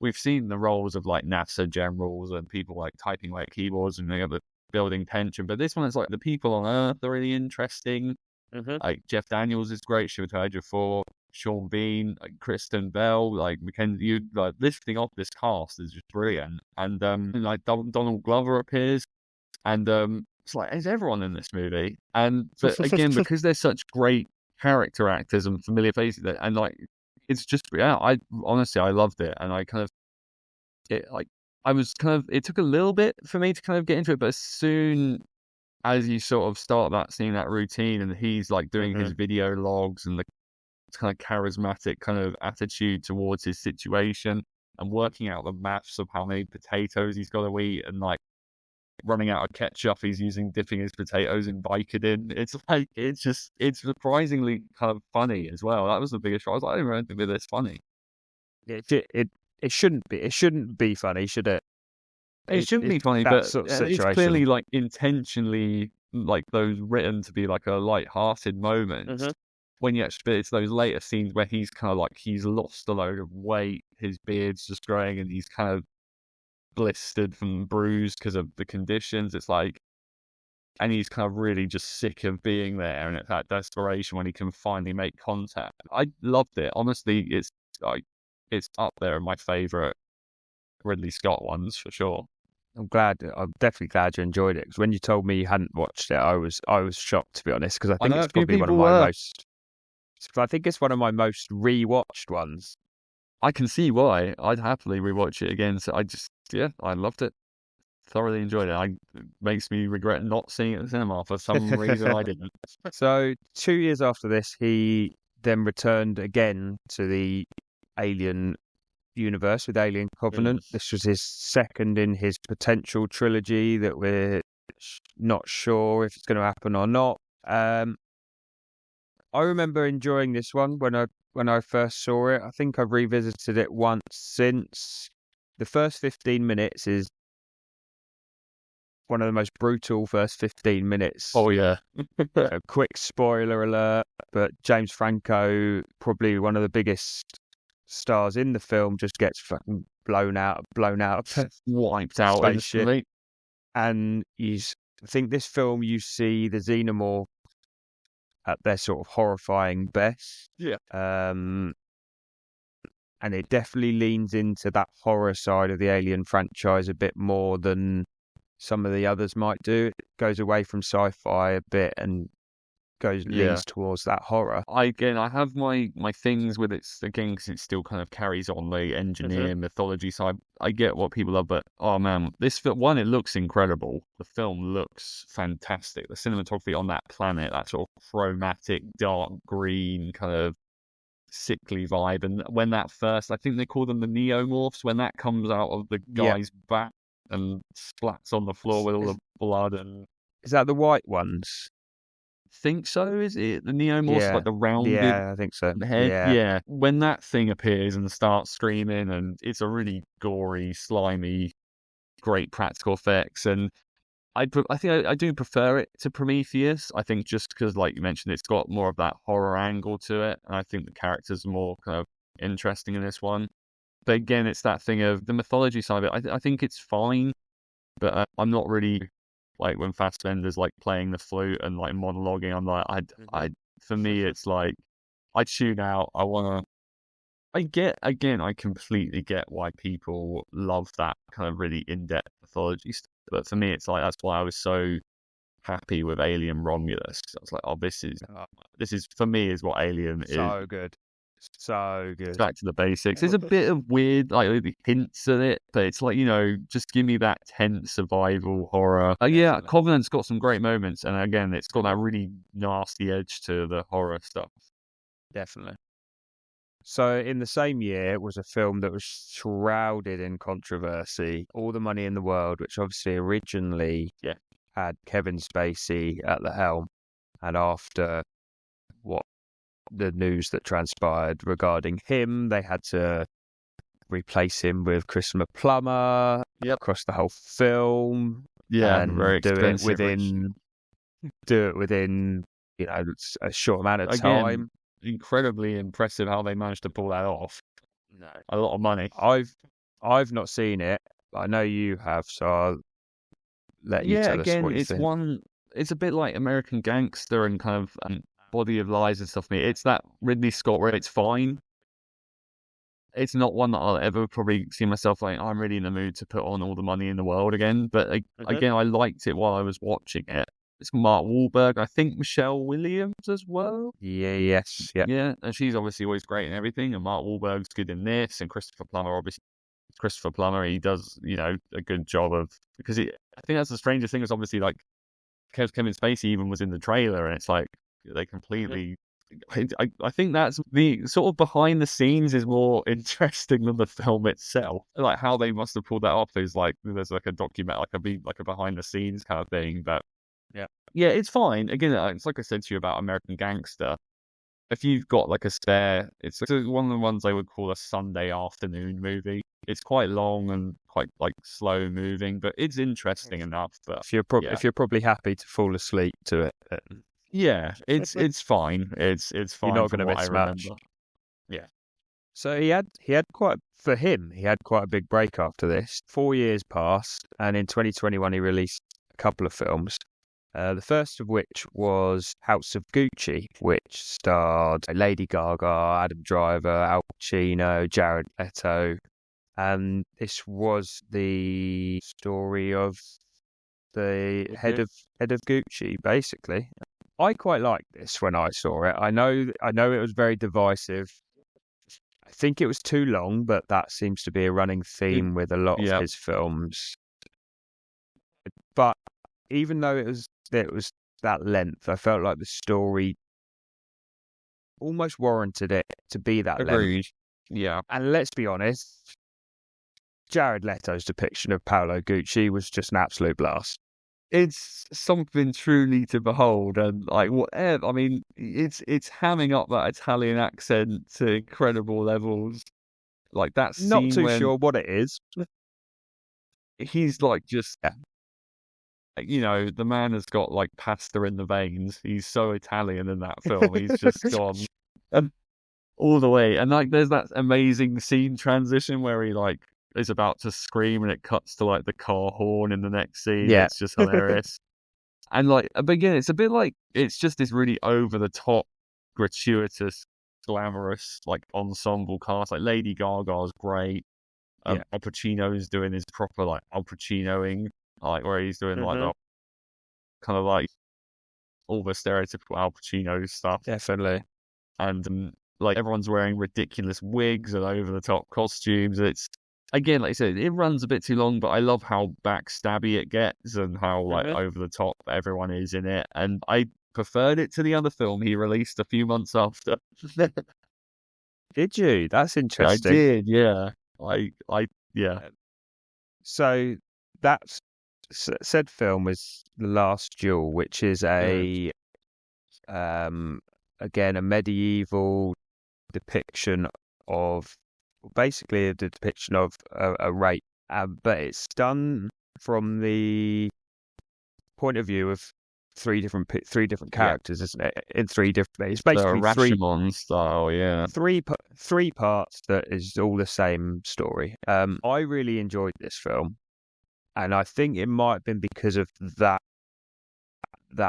We've seen the roles of like NASA generals and people like typing away at keyboards and the building tension. But this one is like the people on Earth are really interesting. Like Jeff Daniels is great, Chiwetel Ejiofor, Sean Bean, like Kristen Bell, like Mackenzie. You like lifting off this cast is just brilliant. And like Donald Glover appears, and it's like, is everyone in this movie? And but again, because they're such great character actors and familiar faces, and like it's just I honestly loved it, and I kind of it took a little bit for me to kind of get into it, but as soon as you sort of start seeing that routine, and he's like doing his video logs and the kind of charismatic kind of attitude towards his situation, and working out the maths of how many potatoes he's got to eat, and like running out of ketchup he's dipping his potatoes in Vicodin. It's like it's surprisingly kind of funny as well. That was the biggest shock. I was like, I didn't really think it was this funny. It shouldn't be funny, should it? It shouldn't be funny, but sort of it's clearly like intentionally like those written to be like a light-hearted moment. When you actually, it's those later scenes where he's kind of like, he's lost a load of weight, his beard's just growing, and he's kind of blistered and bruised because of the conditions. It's like, and he's kind of really just sick of being there, and it's that desperation when he can finally make contact. I loved it. Honestly, it's up there in my favourite Ridley Scott ones for sure. I'm definitely glad you enjoyed it, because when you told me you hadn't watched it, I was shocked, to be honest, because I think it's probably one of my most. I think it's one of my most rewatched ones. I can see why. I'd happily rewatch it again. So I loved it. Thoroughly enjoyed it. It makes me regret not seeing it in the cinema for some reason I didn't. So 2 years after this, he then returned again to the Alien universe with Alien Covenant. This was his second in his potential trilogy that we're not sure if it's going to happen or not. I remember enjoying this one when I first saw it. I think I've revisited it once since. The first 15 minutes is one of the most brutal first 15 minutes. Oh, yeah. A quick spoiler alert, but James Franco, probably one of the biggest stars in the film, just gets fucking blown out wiped out spaceship. And I think this film, you see the xenomorph at their sort of horrifying best. Yeah. And it definitely leans into that horror side of the Alien franchise a bit more than some of the others might do. It goes away from sci-fi a bit and leans towards that horror. I have my things with it again because it still kind of carries on the engineer mythology side. I get what people love, but oh man, this film, it looks incredible. The film looks fantastic. The cinematography on that planet, that sort of chromatic dark green kind of sickly vibe, and when that first, I think they call them the neomorphs, when that comes out of the guy's back and splats on the floor with all the blood. And is that the white ones? Think so, is it? The neomorphs, like the rounded I think so. head. Yeah. When that thing appears and starts screaming, and it's a really gory, slimy, great practical effects. And I think I do prefer it to Prometheus. I think just because, like you mentioned, it's got more of that horror angle to it, and I think the characters are more kind of interesting in this one. But again, it's that thing of the mythology side of it. I think it's fine, but I'm not really like when Fassbender's like playing the flute and like monologuing. I'm like, for me, it's like I tune out. I completely get why people love that kind of really in-depth mythology stuff. But for me, it's like that's why I was so happy with Alien Romulus. I was like, oh, this is for me is what Alien is. So good. So good. It's back to the basics. There's a bit of weird, like hints at it, but it's like, just give me that tense survival horror. Yeah, Covenant's got some great moments, and again, it's got that really nasty edge to the horror stuff. Definitely. So in the same year was a film that was shrouded in controversy, All the Money in the World, which obviously originally had Kevin Spacey at the helm, and after the news that transpired regarding him, they had to replace him with Christopher Plummer across the whole film. And very expensive. Do it within a short amount of time. Incredibly impressive how they managed to pull that off. No, a lot of money. I've not seen it, but I know you have, so I'll let you tell us what you think. It's a bit like American Gangster and kind of Body of Lies and stuff. It's that Ridley Scott where it's fine. It's not one that I'll ever probably see myself like, I'm really in the mood to put on All the Money in the World again. But again, I liked it while I was watching it. It's Mark Wahlberg, I think Michelle Williams as well. Yeah, and she's obviously always great in everything. And Mark Wahlberg's good in this, and Christopher Plummer, he does a good job of, because I think that's the strangest thing is obviously like Kevin Spacey even was in the trailer, and it's like they completely. I think that's the sort of behind the scenes is more interesting than the film itself. Like how they must have pulled that off is like there's like a document, like a behind the scenes kind of thing. But yeah, it's fine. Again, it's like I said to you about American Gangster. If you've got like a spare, it's one of the ones I would call a Sunday afternoon movie. It's quite long and quite like slow moving, but it's interesting enough. But if you're probably happy to fall asleep to it. Yeah, it's fine. It's fine. You're not going to miss much. Yeah. So he had quite a big break after this. 4 years passed, and in 2021 he released a couple of films. The first of which was House of Gucci, which starred Lady Gaga, Adam Driver, Al Pacino, Jared Leto, and this was the story of the head of Gucci, basically. I quite liked this when I saw it. I know it was very divisive. think it was too long, but that seems to be a running theme with a lot of Yeah. his films. But even though it was that length, I felt like the story almost warranted it to be that length. Agreed. Yeah. And let's be honest, Jared Leto's depiction of Paolo Gucci was just an absolute blast. It's something truly to behold, and like whatever. I mean, it's hamming up that Italian accent to incredible levels. Like that scene Not too when sure what it is. he's like just, the man has got like pasta in the veins. He's so Italian in that film. He's just gone all the way. And like, there's that amazing scene transition where he like is about to scream and it cuts to like the car horn in the next scene. Yeah. It's just hilarious. And like, but again, it's a bit like, it's just this really over the top, gratuitous, glamorous, like ensemble cast. Like Lady Gaga's great. Al Pacino's doing his proper like Al Pacinoing, like where he's doing like the kind of like all the stereotypical Al Pacino stuff. Definitely. And like everyone's wearing ridiculous wigs and over the top costumes. It's, again, like I said, it runs a bit too long, but I love how backstabby it gets and how like over the top everyone is in it. And I preferred it to the other film he released a few months after. Did you? That's interesting. I did, yeah. Yeah. So that's said film was The Last Duel, which is a again a medieval depiction of basically a depiction of a rape, but it's done from the point of view of three different characters, isn't it? In three different, it's basically Rashomon style, yeah. Three parts that is all the same story. I really enjoyed this film, and I think it might have been because of that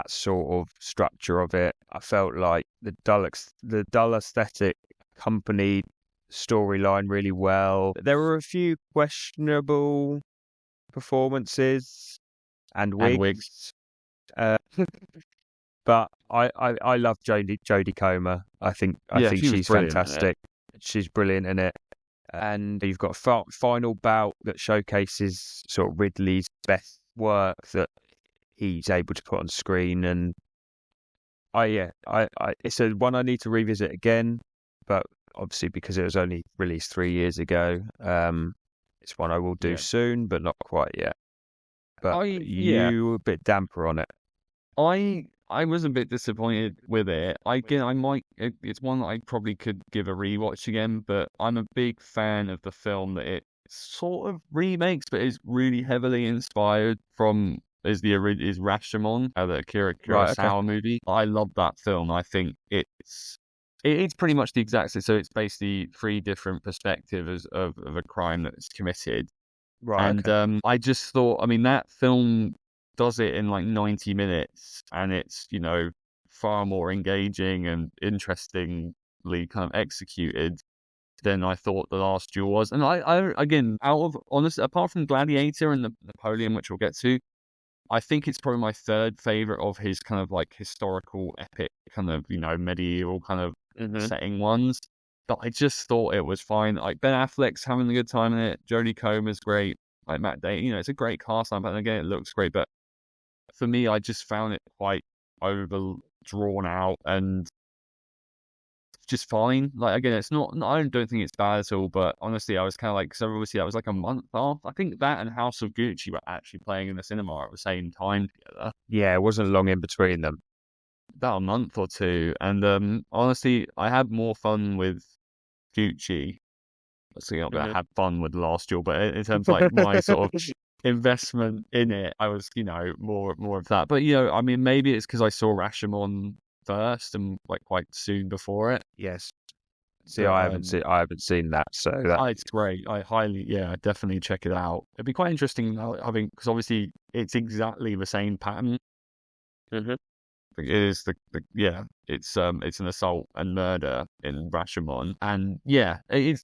sort of structure of it. I felt like the dull aesthetic accompanied storyline really well. There were a few questionable performances and wigs. But I love Jodie Comer. I think she's fantastic. She's brilliant in it. And you've got a final bout that showcases sort of Ridley's best work that he's able to put on screen. And it's a one I need to revisit again, but obviously because it was only released 3 years ago, it's one I will do soon, but not quite yet. But you were a bit damper on it. I was a bit disappointed with it. It's one that I probably could give a rewatch again, but I'm a big fan of the film that it sort of remakes, but is really heavily inspired from is Rashomon, the Akira Kurosawa movie. I love that film. I think it's pretty much the exact same. So it's basically 3 different perspectives of a crime that's committed. Right. And I just thought, I mean, that film does it in like 90 minutes, and it's, far more engaging and interestingly kind of executed than I thought The Last Duel was. And I again, apart from Gladiator and the Napoleon, which we'll get to, I think it's probably my third favorite of his kind of like historical epic kind of, medieval kind of setting ones. But I just thought it was fine. Like Ben Affleck's having a good time in it. Jodie Comer's great. Like Matt Damon, it's a great cast. And again, it looks great. But for me, I just found it quite drawn out and just fine. Like again, it's not. I don't think it's bad at all. But honestly, I was kind of like, so obviously that was like a month off. I think that and House of Gucci were actually playing in the cinema at the same time together. Yeah, it wasn't long in between them. About a month or two. And honestly, I had more fun with Gucci. So I had fun with The Last Duel, but in terms of like my sort of investment in it, I was, more of that. But I mean, maybe it's because I saw Rashomon first and like quite soon before it. Yes. See, I haven't seen that, so it's great. I definitely check it out. It'd be quite interesting, because obviously it's exactly the same pattern. It is it's an assault and murder in Rashomon, and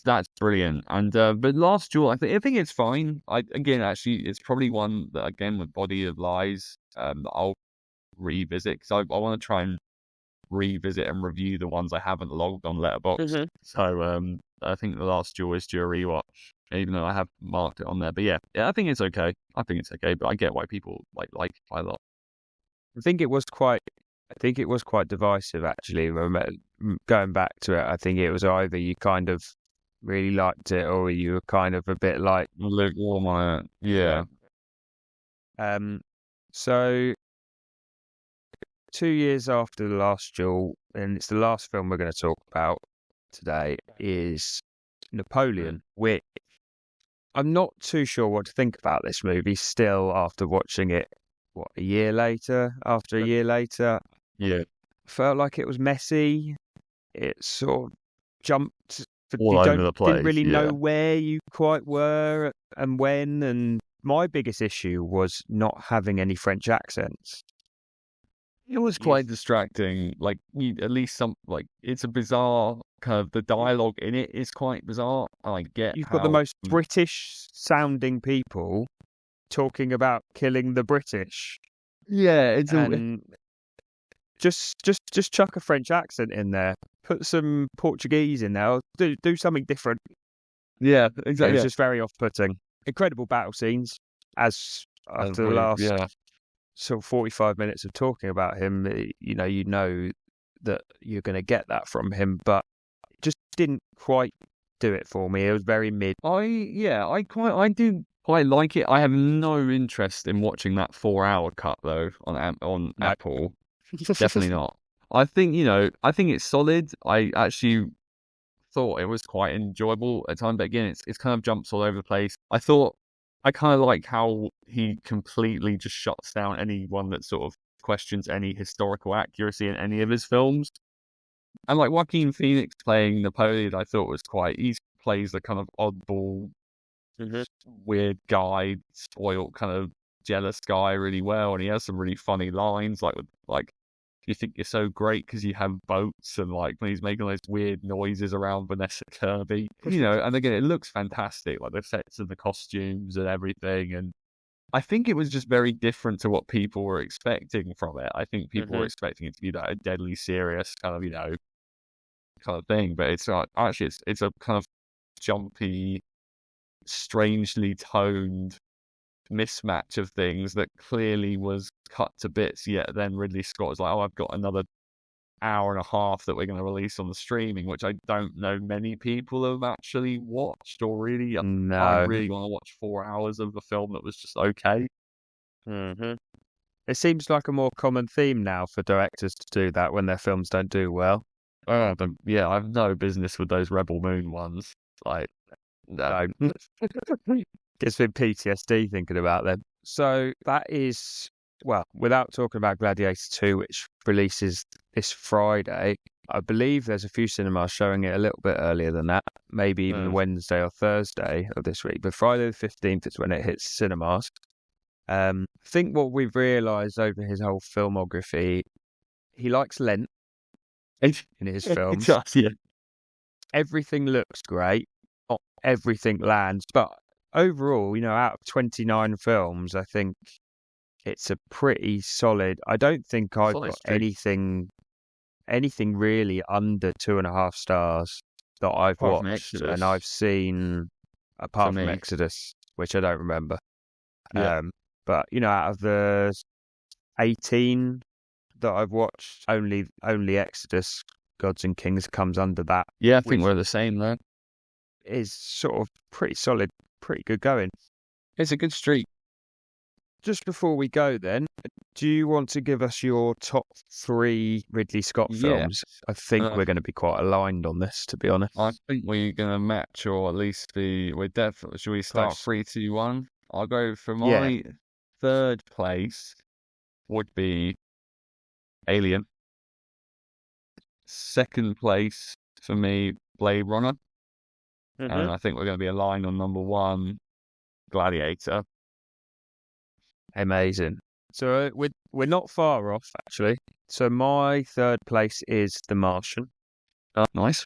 that's brilliant. And but Last Duel, I think it's fine. It's probably one that again with Body of Lies, that I'll revisit because I want to try and revisit and review the ones I haven't logged on Letterboxd. So I think The Last Duel is due a rewatch, even though I have marked it on there. But yeah, I think it's okay. But I get why people like it quite a lot. I think it was quite divisive, actually. Going back to it, I think it was either you kind of really liked it or you were kind of a bit like Lukewarm on it. Yeah. So 2 years after The Last Duel, and it's the last film we're going to talk about today, is Napoleon, which I'm not too sure what to think about this movie still after watching it, a year later? After a year later, Yeah. felt like it was messy. It sort of jumped. All over the place. Didn't really know where you quite were and when. And my biggest issue was not having any French accents. It was quite distracting. Like, at least it's a bizarre kind of, the dialogue in it is quite bizarre. I get You've got the most British sounding people talking about killing the British. Yeah, it's just chuck a French accent in there. Put some Portuguese in there. Do something different. Yeah, exactly. It was just very off-putting. Incredible battle scenes. After the last sort of 45 minutes of talking about him, you know that you're going to get that from him, but it just didn't quite do it for me. It was very mid. I do quite like it. I have no interest in watching that 4-hour cut though on Apple. Definitely not. I think it's solid. I actually thought it was quite enjoyable at times, but again, it's kind of jumps all over the place. I kind of like how he completely just shuts down anyone that sort of questions any historical accuracy in any of his films. And like Joaquin Phoenix playing Napoleon, I thought was he plays the kind of oddball, weird guy, spoiled kind of jealous guy really well, and he has some really funny lines like you think you're so great because you have boats, and like when he's making those weird noises around Vanessa Kirby, and again it looks fantastic, like the sets and the costumes and everything, and I think it was just very different to what people were expecting from it. I think people were expecting it to be that a deadly serious kind of kind of thing, but it's not actually. It's a kind of jumpy, strangely toned mismatch of things that clearly was cut to bits, yet then Ridley Scott was like, I've got another hour and a half that we're going to release on the streaming, which I don't know many people have actually watched or really. No. I really want to watch 4 hours of a film that was just okay. It seems like a more common theme now for directors to do that when their films don't do well. I have no business with those Rebel Moon ones. Like, no. Gives me PTSD thinking about them. So that is, without talking about Gladiator II, which releases this Friday, I believe there's a few cinemas showing it a little bit earlier than that, maybe even Wednesday or Thursday of this week. But Friday the 15th is when it hits cinemas. I think what we've realised over his whole filmography, he likes length in his films. Everything looks great. Not everything lands, but overall, out of 29 films, I think it's a pretty solid. I don't think I've got anything really under 2.5 stars that I've watched, and I've seen, apart from Exodus, which I don't remember. But out of the 18 that I've watched, only Exodus, Gods and Kings comes under that. Yeah, I think we're the same there. Is sort of pretty solid, pretty good going. It's a good streak. Just before we go then, do you want to give us your top 3 Ridley Scott films? I think we're going to be quite aligned on this, to be honest. I think we're going to match, or at least we're definitely... Should we start 3, 2, 1? I'll go for my third place would be Alien. Second place for me, Blade Runner. And I think we're going to be aligned on number 1, Gladiator. Amazing. So we're not far off, actually. So my third place is The Martian. Nice.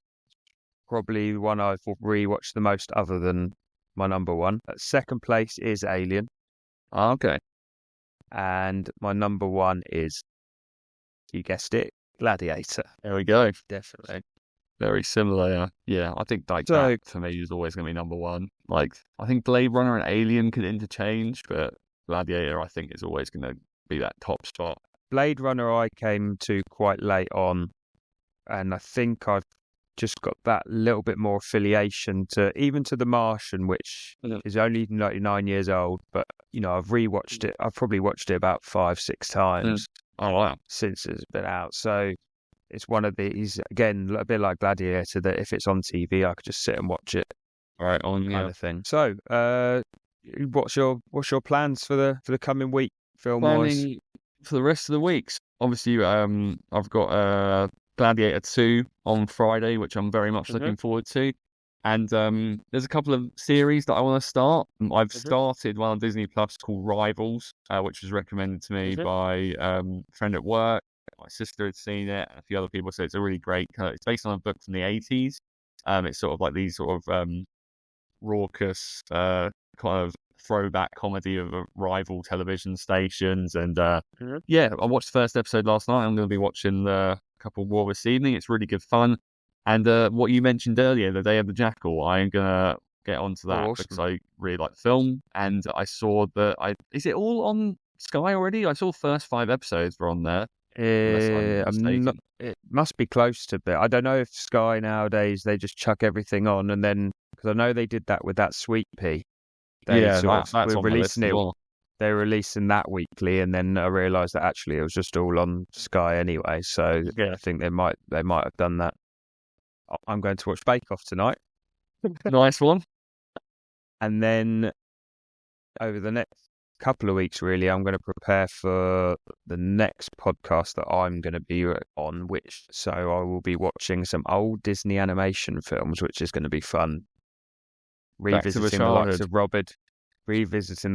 Probably the one I've rewatched the most other than my number 1. Second place is Alien. Okay. And my number 1 is, you guessed it, Gladiator. There we go. Definitely. Very similar. Yeah, I think like So that for me is always going to be number one. Like I think Blade Runner and Alien could interchange, but Gladiator I think is always going to be that top spot. Blade Runner I came to quite late on, and I think I've just got that little bit more affiliation to The Martian, which is only 9 years old, but I've rewatched it. I've probably watched it about 5-6 times since it's been out. So it's one of these, again, a bit like Gladiator, that if it's on TV, I could just sit and watch it. Right on, kind of thing. So, what's your plans for the coming week, film-wise? Planning for the rest of the weeks. Obviously, I've got Gladiator II on Friday, which I'm very much looking forward to. And there's a couple of series that I want to start. I've started one on Disney Plus called Rivals, which was recommended to me by a friend at work. My sister had seen it, and a few other people. So it's a really great. It's based on a book from the 80s. It's sort of like these sort of raucous kind of throwback comedy of rival television stations. And yeah, I watched the first episode last night. I'm going to be watching a couple more this evening. It's really good fun. And what you mentioned earlier, The Day of the Jackal, I'm going to get onto that because I really like the film. And I saw that is it all on Sky already? I saw the first 5 episodes were on there. It must be close to bit. I don't know if Sky nowadays they just chuck everything on, and then because I know they did that with that Sweet Pea. That's on releasing it. Well. They're releasing that weekly, and then I realised that actually it was just all on Sky anyway. So I think they might have done that. I'm going to watch Bake Off tonight. Nice one. And then over the next couple of weeks, really, I'm going to prepare for the next podcast that I'm going to be on, so I will be watching some old Disney animation films, which is going to be fun. Revisiting the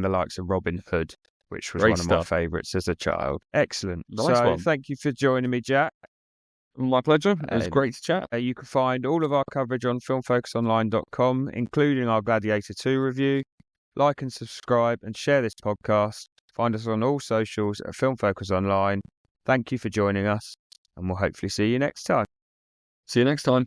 likes of Robin Hood, which was one of my favourites as a child. Excellent. Thank you for joining me, Jack. My pleasure. It was great to chat. You can find all of our coverage on filmfocusonline.com, including our Gladiator II review. Like and subscribe and share this podcast. Find us on all socials at Film Focus Online. Thank you for joining us, and we'll hopefully see you next time. See you next time.